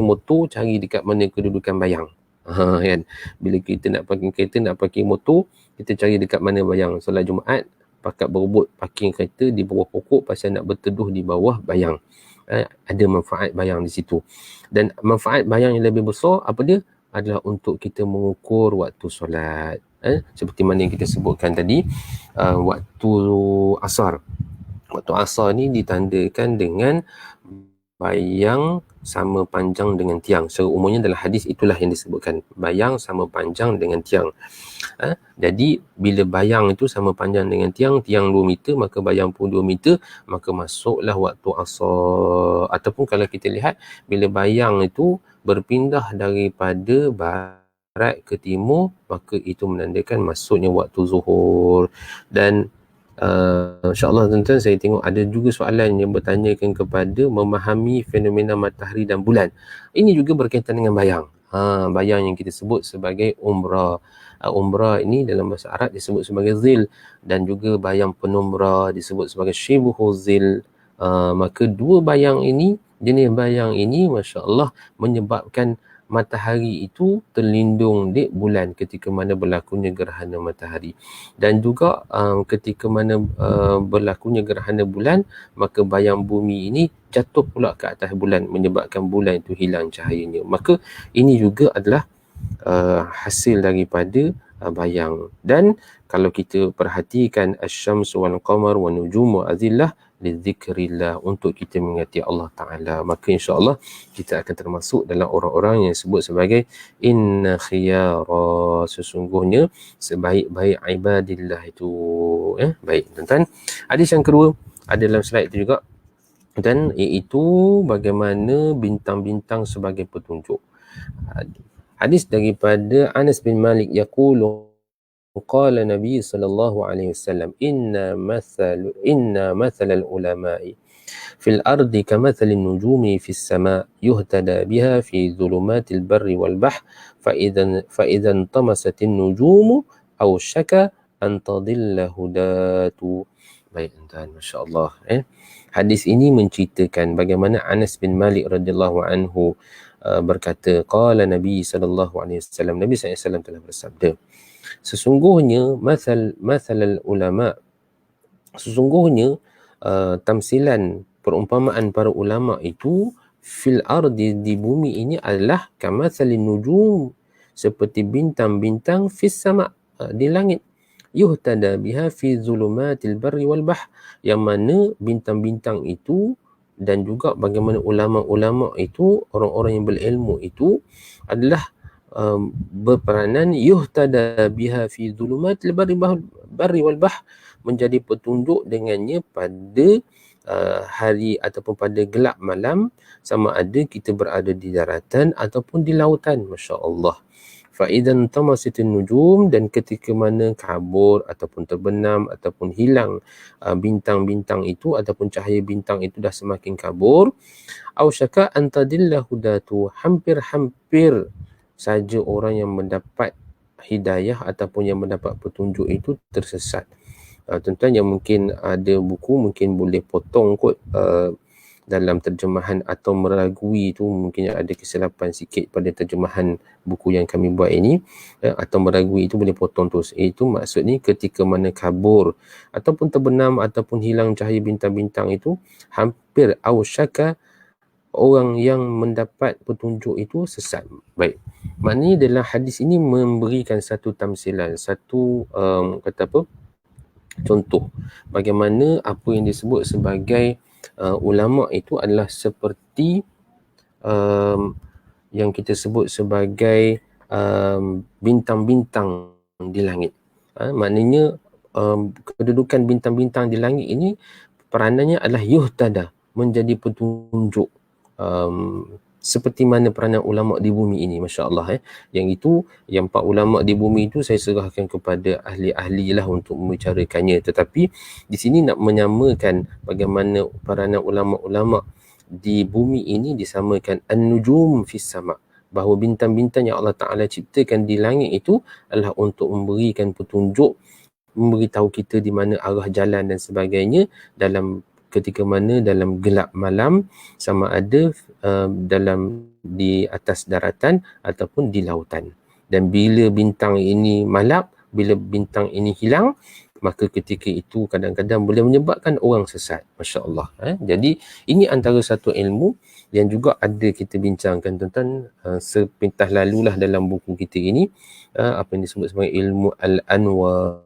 motor, cari dekat mana kedudukan bayang. Kan, bila kita nak parking kereta, nak parking motor, kita cari dekat mana bayang. Solat Jumaat pakat berebut parking kereta di bawah pokok pasal nak berteduh di bawah bayang. Ada manfaat bayang di situ. Dan manfaat bayang yang lebih besar apa dia? Adalah untuk kita mengukur waktu solat. Seperti mana yang kita sebutkan tadi, waktu asar. Waktu asar ni ditandakan dengan bayang sama panjang dengan tiang. Secara umumnya dalam hadis itulah yang disebutkan, bayang sama panjang dengan tiang. Jadi bila bayang itu sama panjang dengan tiang 2 meter, maka bayang pun 2 meter, maka masuklah waktu asar. Ataupun kalau kita lihat, bila bayang itu berpindah daripada barat ke timur, maka itu menandakan masuknya waktu zuhur. Dan insyaAllah tuan-tuan, saya tengok ada juga soalan yang bertanyakan kepada memahami fenomena matahari dan bulan. Ini juga berkaitan dengan bayang. Bayang yang kita sebut sebagai umrah. Umrah ini dalam bahasa Arab disebut sebagai zil, dan juga bayang penumbra disebut sebagai syibuhu zil. Maka dua bayang ini, jenis bayang ini, masya-Allah, menyebabkan matahari itu terlindung di bulan ketika mana berlakunya gerhana matahari. Dan juga ketika mana berlakunya gerhana bulan, maka bayang bumi ini jatuh pula ke atas bulan, menyebabkan bulan itu hilang cahayanya. Maka ini juga adalah hasil daripada bayang. Dan kalau kita perhatikan asy-syamsu wal qamar wan nujumu azillah lidzikrillah, untuk kita mengingati Allah Ta'ala, maka insya-Allah kita akan termasuk dalam orang-orang yang disebut sebagai inna khiyara, sesungguhnya sebaik-baik ibadillah itu. Baik tuan-tuan, hadis yang kedua ada dalam slide itu juga, dan iaitu bagaimana bintang-bintang sebagai petunjuk. Hadis daripada Anas bin Malik yaqulu qala Nabi sallallahu alaihi wasallam inna mathal al-ulama'i fil ardi kamathal an-nujumi fis sama' yuhtada biha fi dhulumatil barri wal bahr fa idzan tamasat an-nujumu aw shaka an tadilla hudatu. Baik tuan, masya-Allah. Hadis ini menceritakan bagaimana Anas bin Malik radhiyallahu anhu berkata, qala Nabi sallallahu alaihi wasallam, Nabi sallallahu alaihi wasallam telah bersabda, sesungguhnya mathal ulama, sesungguhnya tamsilan perumpamaan para ulama itu fil ardi, di bumi ini, adalah kamathalin nujum, seperti bintang-bintang fis sama, di langit. yuhtada biha fi zulumatil barri wal bahr, yang mana bintang-bintang itu dan juga bagaimana ulama-ulama itu, orang-orang yang berilmu itu adalah berperanan yuhtada biha fi zulumatil barri wal bahr, menjadi petunjuk dengannya pada hari ataupun pada gelap malam, sama ada kita berada di daratan ataupun di lautan. Masya Allah. Fa'idan tamasitin nujum, dan ketika mana kabur ataupun terbenam ataupun hilang bintang-bintang itu ataupun cahaya bintang itu dah semakin kabur, au syaka antadillah hudatu, hampir-hampir saja orang yang mendapat hidayah ataupun yang mendapat petunjuk itu tersesat. Tuan-tuan yang mungkin ada buku mungkin boleh potong kot dalam terjemahan atau meragui itu, mungkin ada kesilapan sikit pada terjemahan buku yang kami buat ini, atau meragui itu boleh potong terus. Itu maksudnya ketika mana kabur ataupun terbenam ataupun hilang cahaya bintang-bintang itu, hampir ausyaka orang yang mendapat petunjuk itu sesat. Baik, maknanya dalam hadis ini memberikan satu tamsilan, satu kata apa, contoh bagaimana apa yang disebut sebagai ulama itu adalah seperti yang kita sebut sebagai bintang-bintang di langit. Maknanya kedudukan bintang-bintang di langit ini peranannya adalah yuhtada, menjadi petunjuk, seperti mana peranan ulama di bumi ini. Masya Allah. Yang itu, yang 4 ulama di bumi itu saya serahkan kepada ahli-ahli lah untuk membicarakannya. Tetapi di sini nak menyamakan bagaimana peranan ulama-ulama di bumi ini disamakan an-nujum fis sama', bahawa bintang-bintang yang Allah Ta'ala ciptakan di langit itu adalah untuk memberikan petunjuk, memberitahu kita di mana arah jalan dan sebagainya dalam ketika mana dalam gelap malam, sama ada dalam di atas daratan ataupun di lautan. Dan bila bintang ini malap, bila bintang ini hilang, maka ketika itu kadang-kadang boleh menyebabkan orang sesat. Masya Allah. Jadi ini antara satu ilmu yang juga ada kita bincangkan tuan-tuan sepintas lalulah dalam buku kita ini, apa yang disebut sebagai ilmu Al-Anwar.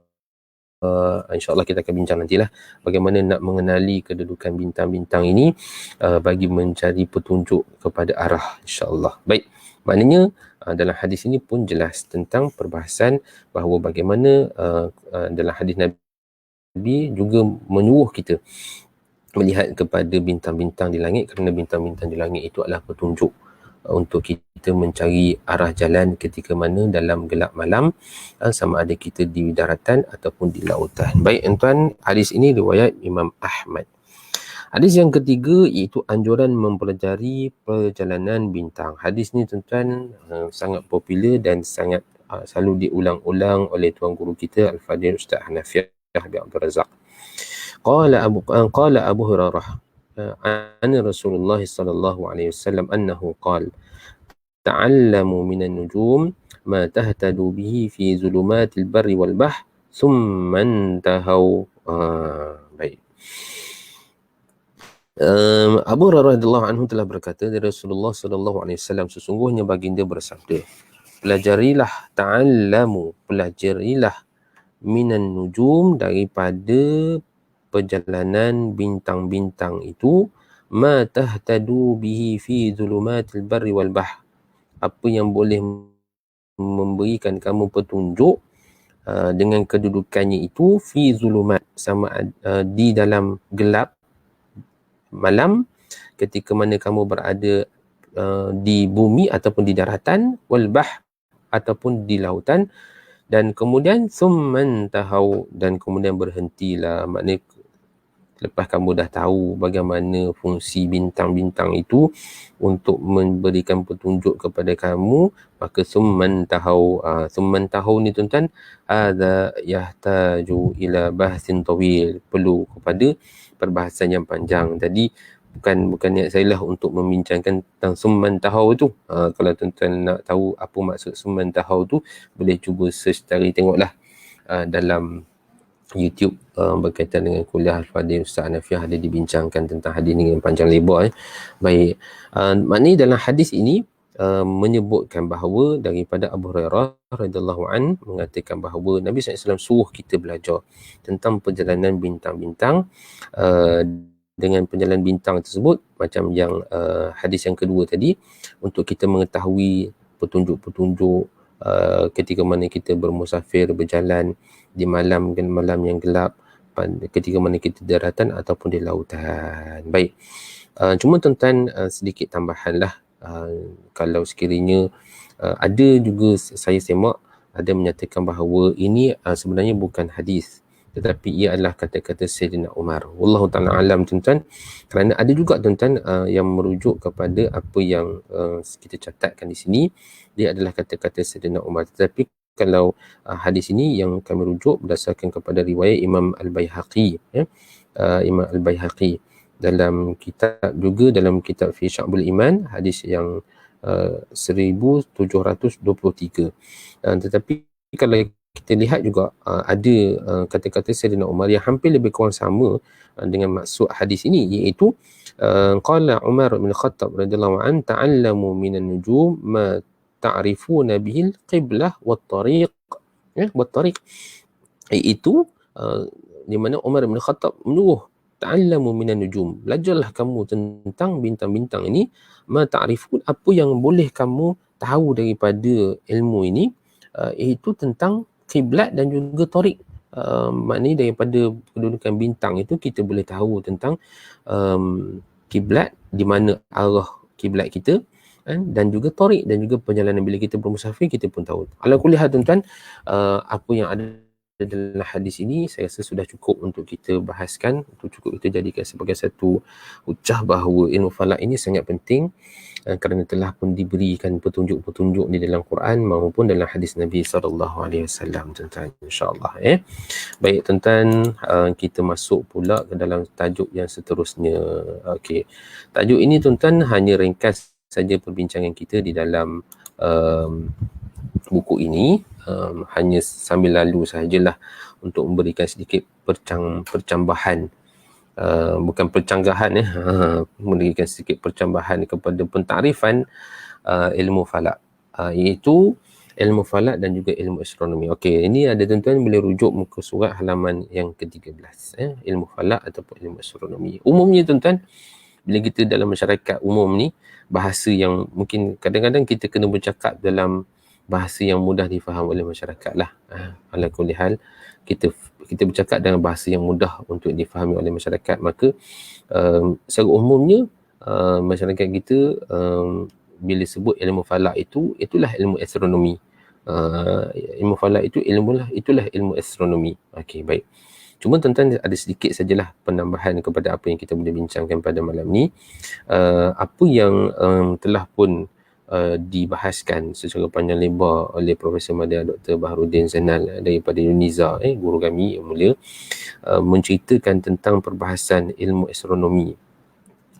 InsyaAllah kita akan bincang nantilah bagaimana nak mengenali kedudukan bintang-bintang ini bagi mencari petunjuk kepada arah, insyaAllah. Baik, maknanya dalam hadis ini pun jelas tentang perbahasan bahawa bagaimana dalam hadis Nabi juga menyuruh kita melihat kepada bintang-bintang di langit, kerana bintang-bintang di langit itu adalah petunjuk untuk kita mencari arah jalan ketika mana dalam gelap malam, sama ada kita di daratan ataupun di lautan. Baik tuan, hadis ini riwayat Imam Ahmad. Hadis yang ketiga iaitu anjuran mempelajari perjalanan bintang. Hadis ni tuan-tuan sangat popular dan sangat selalu diulang-ulang oleh tuan guru kita Al-Fadhil Ustaz Hanafiah bin Abdul Razak. Qala Abu Hurairah an Rasulullah sallallahu alaihi wasallam annahu qala ta'allamu minan nujum ma tahtadu bihi fi zulumatil barri wal bahr thumma intahu. Baik. Abu Hurairah radhiyallahu anhu telah berkata dari Rasulullah sallallahu alaihi wasallam, sesungguhnya baginda bersabda, pelajarilah minan nujum, daripada perjalanan bintang-bintang itu, ma tahtadu bihi fi zulumatil barri wal bahr, apa yang boleh memberikan kamu petunjuk dengan kedudukannya itu, fi zulumat, sama di dalam gelap malam ketika mana kamu berada di bumi ataupun di daratan, wal bahr ataupun di lautan, dan kemudian summan tahau, dan kemudian berhentilah. Maknanya lepas kamu dah tahu bagaimana fungsi bintang-bintang itu untuk memberikan petunjuk kepada kamu, maka summan tahau ni tuan-tuan, hadza yahtaju ila bahsin tawil, perlu kepada perbahasan yang panjang. Jadi bukan niat saya lah untuk membincangkan tentang summan tahau tu. Kalau tuan-tuan nak tahu apa maksud summan tahau tu, boleh cuba search cari tengoklah dalam YouTube berkaitan dengan kuliah Al-Fadhil Ustaz Hanafiah, ada dibincangkan tentang hadis ini dengan panjang lebar. Baik, maknanya dalam hadis ini menyebutkan bahawa daripada Abu Hurairah radhiyallahu an mengatakan bahawa Nabi SAW suruh kita belajar tentang perjalanan bintang-bintang. Dengan perjalanan bintang tersebut, macam yang hadis yang kedua tadi, untuk kita mengetahui petunjuk-petunjuk ketika mana kita bermusafir, berjalan di malam yang gelap, ketika mana kita di daratan ataupun di lautan. Baik, cuma tuan-tuan, sedikit tambahan lah. Kalau sekiranya ada juga saya semak ada menyatakan bahawa ini sebenarnya bukan hadis, tetapi ia adalah kata-kata Sayyidina Umar. Wallahu ta'ala alam, tuan-tuan. Kerana ada juga tuan-tuan yang merujuk kepada apa yang kita catatkan di sini, dia adalah kata-kata Sayyidina Umar. Tetapi kalau hadis ini yang kami rujuk berdasarkan kepada riwayat Imam Al-Baihaqi, Imam Al-Baihaqi dalam kitab Fi Sya'bul Iman, hadis yang 1723. Tetapi kalau kita lihat juga ada kata-kata Sayyidina Umar yang hampir lebih kurang sama dengan maksud hadis ini, iaitu qala Umar bin Khattab radhiyallahu an ta'allamu minan nujum ma ta'rifuna bihil qiblah wat tariq, wat tariq, iaitu di mana Umar bin Khattab menyuruh ta'allamu minan nujum, belajarlah kamu tentang bintang-bintang ini, ma ta'rifun, apa yang boleh kamu tahu daripada ilmu ini, iaitu tentang kiblat dan juga tariq. Maknanya daripada kedudukan bintang itu kita boleh tahu tentang kiblat, di mana arah kiblat kita, dan juga tariq, dan juga perjalanan bila kita bermusafir kita pun tahu. Ala kulli hal tuan-tuan, apa yang ada dalam hadis ini saya rasa sudah cukup untuk kita bahaskan, cukup kita jadikan sebagai satu hujah bahawa ilmu falak ini sangat penting, kerana telah pun diberikan petunjuk-petunjuk di dalam Quran maupun dalam hadis Nabi SAW, tuan-tuan, insya-Allah. Baik tuan-tuan, kita masuk pula ke dalam tajuk yang seterusnya. Okey, tajuk ini tuan-tuan hanya ringkas saja perbincangan kita di dalam buku ini, hanya sambil lalu sahajalah untuk memberikan sedikit percambahan, bukan percanggahan, memberikan sedikit percambahan kepada pentarifan ilmu falak, iaitu ilmu falak dan juga ilmu astronomi. Okey, ini ada tuan-tuan boleh rujuk muka surat halaman yang ke-13, ilmu falak ataupun ilmu astronomi. Umumnya tuan-tuan, bila kita dalam masyarakat umum ni, bahasa yang mungkin kadang-kadang kita kena bercakap dalam bahasa yang mudah difaham oleh masyarakat lah. Ala kulli hal, kita bercakap dengan bahasa yang mudah untuk difahami oleh masyarakat, maka secara umumnya masyarakat kita bila sebut ilmu falak itulah ilmu astronomi. Ilmu falak itulah ilmu astronomi. Okey, baik. Cuma tuan-tuan ada sedikit sajalah penambahan kepada apa yang kita boleh bincangkan pada malam ni. Apa yang telah pun dibahaskan secara panjang lebar oleh Profesor Madya Dr. Baharudin Zainal daripada UNIZA, guru kami yang mulia, menceritakan tentang perbahasan ilmu astronomi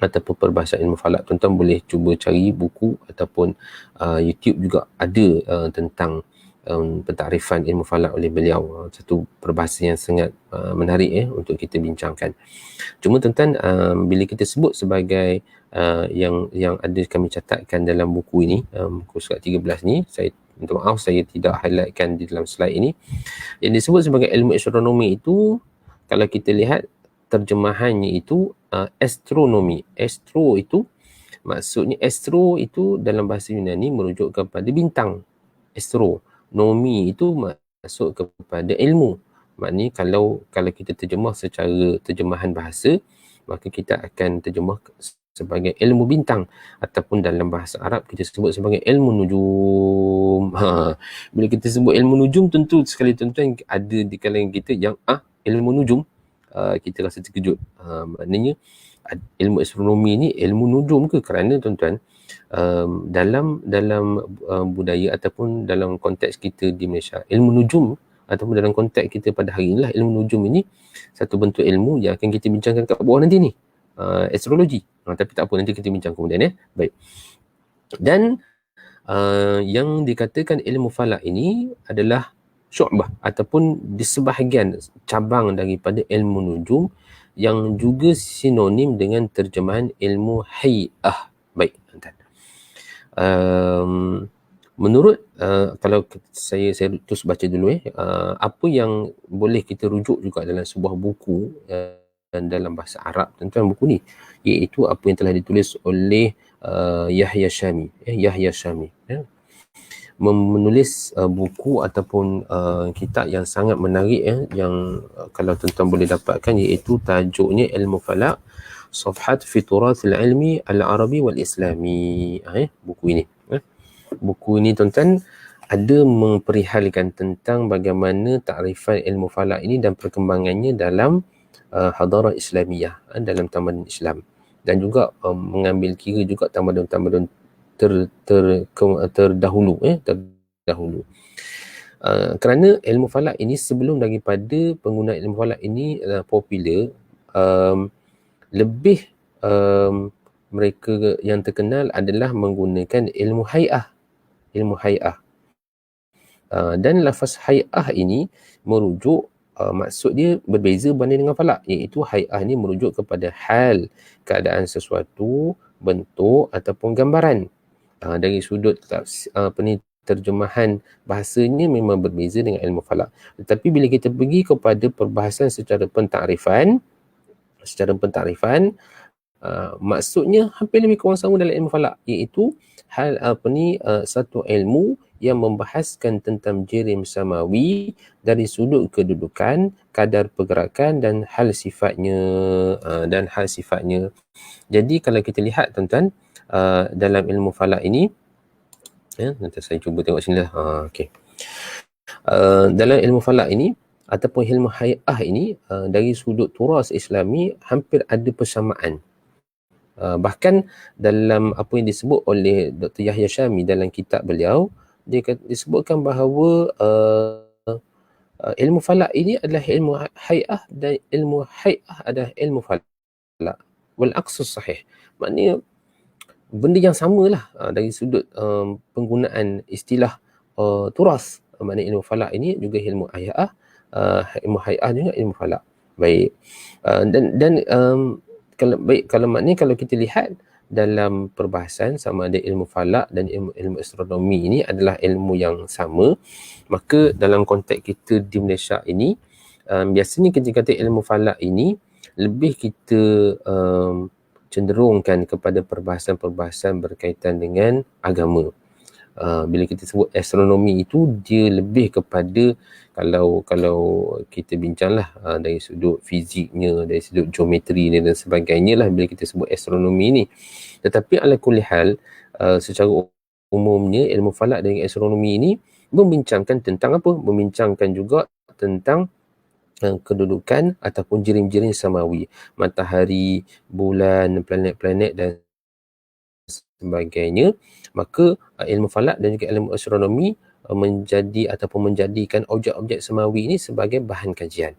ataupun perbahasan ilmu falak. Tuan-tuan boleh cuba cari buku ataupun YouTube juga ada tentang pentarifan ilmu falak oleh beliau. Satu perbahasan yang sangat menarik untuk kita bincangkan. Cuma tuan-tuan, bila kita sebut sebagai yang ada kami catatkan dalam buku ini, buku surat 13 ni, saya minta maaf saya tidak highlightkan di dalam slide ini. Yang disebut sebagai ilmu astronomi itu, kalau kita lihat terjemahannya itu astronomi. Astro itu maksudnya, astro itu dalam bahasa Yunani merujuk kepada bintang. Astronomi itu masuk kepada ilmu. Maknanya kalau kita terjemah secara terjemahan bahasa, maka kita akan terjemah sebagai ilmu bintang, ataupun dalam bahasa Arab kita sebut sebagai ilmu nujum. Bila kita sebut ilmu nujum, tentu sekali tuan-tuan ada di kalangan kita yang ilmu nujum, kita rasa terkejut. Maknanya ilmu astronomi ni ilmu nujum ke? Kerana tuan-tuan, dalam budaya ataupun dalam konteks kita di Malaysia, ilmu nujum ataupun dalam konteks kita pada hari inilah, ilmu nujum ini satu bentuk ilmu yang akan kita bincangkan kat bawah nanti ni, astrologi. Tapi tak apa, nanti kita bincang kemudian. Baik. Dan yang dikatakan ilmu falak ini adalah syu'bah ataupun di sebahagian cabang daripada ilmu nujum yang juga sinonim dengan terjemahan ilmu hay'ah. Baik, tuan-tuan. Menurut kalau saya terus baca dulu apa yang boleh kita rujuk juga dalam sebuah buku dalam bahasa Arab tentang buku ni, iaitu apa yang telah ditulis oleh Yahya Syami. Yahya Syami menulis buku ataupun kitab yang sangat menarik yang kalau tuan-tuan boleh dapatkan, iaitu tajuknya Ilmu Falak Safhat fi Turathil Ilmi Al-Arabi wal Islami. Buku ini buku ini tuan-tuan ada memperihalkan tentang bagaimana takrifan ilmu falak ini dan perkembangannya dalam hadarah Islamiyah, dalam tamadun Islam, dan juga mengambil kira juga tamadun-tamadun terdahulu. Kerana ilmu falak ini sebelum daripada penggunaan ilmu falak ini popular, lebih mereka yang terkenal adalah menggunakan ilmu hay'ah. Dan lafaz hay'ah ini merujuk, maksud dia berbeza berbanding dengan falak, iaitu hay'ah ini merujuk kepada hal, keadaan sesuatu, bentuk ataupun gambaran. Dari sudut terjemahan bahasanya memang berbeza dengan ilmu falak. Tetapi bila kita pergi kepada perbahasan secara pentakrifan, maksudnya hampir lebih kurang sama dalam ilmu falak, iaitu satu ilmu yang membahaskan tentang jirim samawi dari sudut kedudukan, kadar pergerakan dan hal sifatnya. Jadi kalau kita lihat tuan-tuan, dalam ilmu falak ini, nanti saya cuba tengok sini lah. Dalam ilmu falak ini ataupun ilmu hay'ah ini, dari sudut turas Islami hampir ada persamaan. Bahkan dalam apa yang disebut oleh Dr. Yahya Syami dalam kitab beliau, dia disebutkan bahawa ilmu falak ini adalah ilmu hay'ah dan ilmu hay'ah adalah ilmu falak. Wal aqsus sahih. Maknanya benda yang samalah dari sudut penggunaan istilah turas. Maknanya ilmu falak ini juga ilmu hay'ah, ilmu hay'ah juga ilmu falak. Baik. Kalau maknanya kalau kita lihat dalam perbahasan sama ada ilmu falak dan ilmu astronomi ini adalah ilmu yang sama, maka dalam konteks kita di Malaysia ini, biasanya kita kata ilmu falak ini lebih kita cenderungkan kepada perbahasan-perbahasan berkaitan dengan agama. Bila kita sebut astronomi itu, dia lebih kepada kalau kita bincanglah dari sudut fiziknya, dari sudut geometri dan sebagainya lah bila kita sebut astronomi ni. Tetapi ala kulli hal, secara umumnya ilmu falak dan astronomi ini membincangkan tentang apa? Membincangkan juga tentang kedudukan ataupun jirim-jirim samawi, matahari, bulan, planet-planet dan sebagainya. Maka ilmu falak dan juga ilmu astronomi menjadikan objek-objek semawi ini sebagai bahan kajian,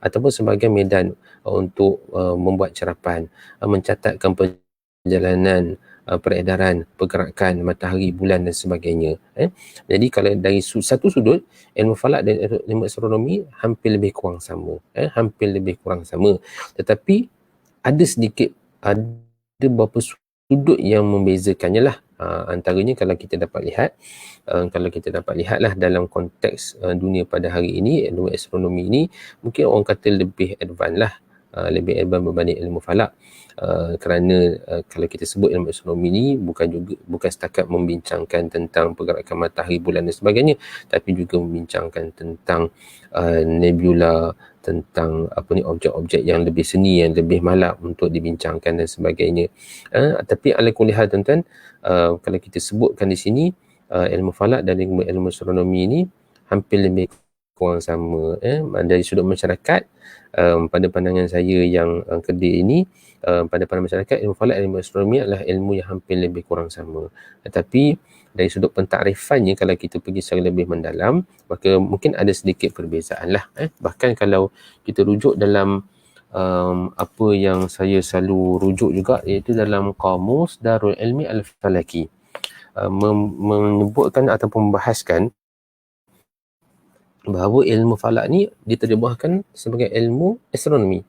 ataupun sebagai medan untuk membuat carapan, mencatatkan perjalanan, peredaran, pergerakan matahari, bulan dan sebagainya. Jadi kalau dari satu sudut, ilmu falak dan ilmu astronomi hampir lebih kurang sama. Tetapi ada beberapa sudut yang membezakannya lah. Antaranya kalau kita dapat lihat lah dalam konteks dunia pada hari ini, ilmu astronomi ini mungkin orang kata lebih advance lah, lebih advance berbanding ilmu falak. Kerana kalau kita sebut ilmu astronomi ni bukan setakat membincangkan tentang pergerakan matahari, bulan dan sebagainya, tapi juga membincangkan tentang nebula, tentang objek-objek yang lebih seni, yang lebih malap untuk dibincangkan dan sebagainya. Tapi ala kulli hal tuan-tuan, kalau kita sebutkan di sini, ilmu falak dan ilmu astronomi ini hampir lebih kurang sama. Dari sudut masyarakat, pada pandangan saya yang kedua ini, pada pandangan masyarakat, ilmu falak dan ilmu astronomi adalah ilmu yang hampir lebih kurang sama. Tetapi dari sudut pentakrifannya, kalau kita pergi secara lebih mendalam, maka mungkin ada sedikit perbezaan lah. Bahkan kalau kita rujuk dalam apa yang saya selalu rujuk juga, iaitu dalam Qamus Darul Ilmi Al-Falaki, menyebutkan ataupun membahaskan bahawa ilmu falak ni diterjemahkan sebagai ilmu astronomi.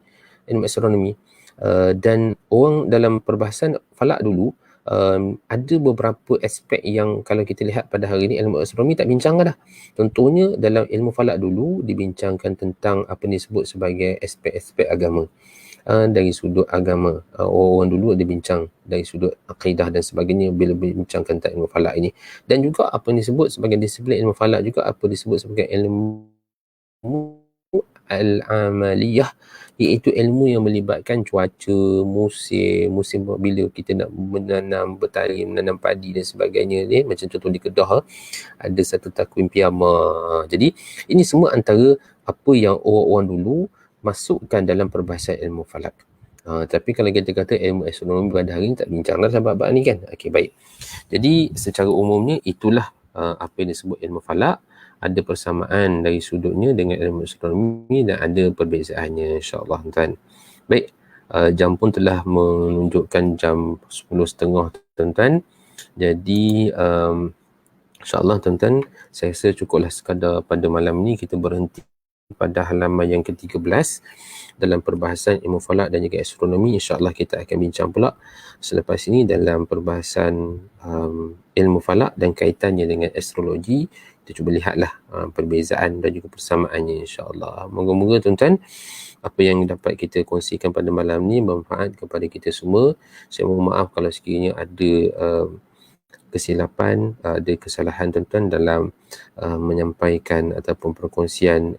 Dan orang dalam perbahasan falak dulu ada beberapa aspek yang kalau kita lihat pada hari ini ilmu astronomi tak bincangkan dah. Contohnya dalam ilmu falak dulu dibincangkan tentang apa disebut sebagai aspek-aspek agama. Dari sudut agama, orang-orang dulu ada bincang dari sudut akidah dan sebagainya bila bincangkan tentang ilmu falak ini. Dan juga apa yang disebut sebagai disiplin ilmu falak juga apa disebut sebagai ilmu al-amaliyah, iaitu ilmu yang melibatkan cuaca, musim bila kita nak menanam bertari, menanam padi dan sebagainya ni, macam contoh di Kedah ada satu takwim piyama. Jadi ini semua antara apa yang orang-orang dulu masukkan dalam perbahasan ilmu falak. Tapi kalau kita kata ilmu astronomi pada hari ni tak bincang lah sampai bab ni kan. Okey, baik. Jadi secara umumnya itulah apa yang disebut ilmu falak. Ada persamaan dari sudutnya dengan ilmu astronomi dan ada perbezaannya, insyaAllah tuan. Baik, jam pun telah menunjukkan jam 10.30 tuan-tuan. Jadi insyaAllah tuan-tuan, saya rasa cukuplah sekadar pada malam ni kita berhenti pada halaman yang ke-13 dalam perbahasan ilmu falak dan juga astronomi. InsyaAllah kita akan bincang pula selepas ini dalam perbahasan ilmu falak dan kaitannya dengan astrologi. Kita cuba lihatlah perbezaan dan juga persamaannya, insyaAllah. Moga-moga tuan-tuan apa yang dapat kita kongsikan pada malam ni bermanfaat kepada kita semua. Saya mohon maaf kalau sekiranya ada kesilapan, ada kesalahan tuan-tuan dalam menyampaikan ataupun perkongsian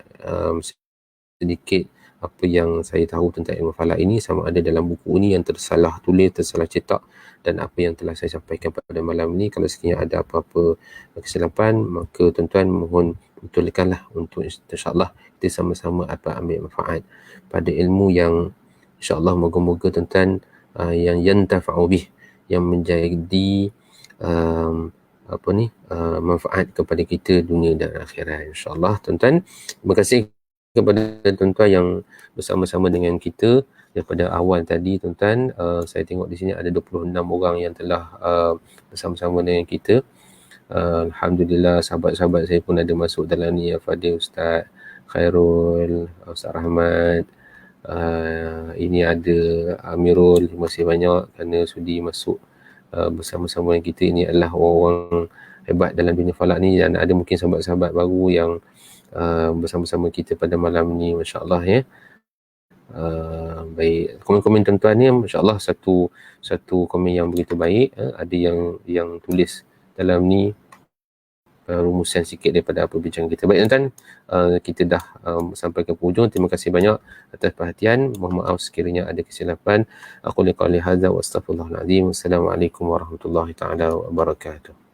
sedikit apa yang saya tahu tentang ilmu falak ini, sama ada dalam buku ini yang tersalah tulis, tersalah cetak, dan apa yang telah saya sampaikan pada malam ini. Kalau sekiranya ada apa-apa kesilapan, maka tuan-tuan mohon betulkanlah untuk insyaAllah kita sama-sama dapat ambil manfaat pada ilmu yang insyaAllah moga-moga tuan-tuan yang yantafa'u bih, yang menjadi manfaat kepada kita dunia dan akhirat, insyaAllah tuan-tuan. Terima kasih kepada tuan-tuan yang bersama-sama dengan kita daripada awal tadi tuan-tuan. Saya tengok di sini ada 26 orang yang telah bersama-sama dengan kita. Alhamdulillah, sahabat-sahabat saya pun ada masuk dalam ni. Fadil, Ustaz Khairul, Ustaz Rahmat, ini ada Amirul. Terima kasih banyak kerana sudi masuk bersama-sama dengan kita. Ini adalah orang-orang hebat dalam dunia falak ni, dan ada mungkin sahabat-sahabat baru yang bersama-sama kita pada malam ni, masya-Allah ya. Baik, komen-komen tuan-tuan ni masya-Allah satu komen yang begitu baik. Ada yang tulis dalam ni rumusan sikit daripada apa bincang kita. Baik tuan-tuan, kita dah sampai ke hujung. Terima kasih banyak atas perhatian. Mohon maaf sekiranya ada kesilapan. Aku liqali hadza wa astaghfirullahalazim. Wassalamualaikum warahmatullahi taala wabarakatuh.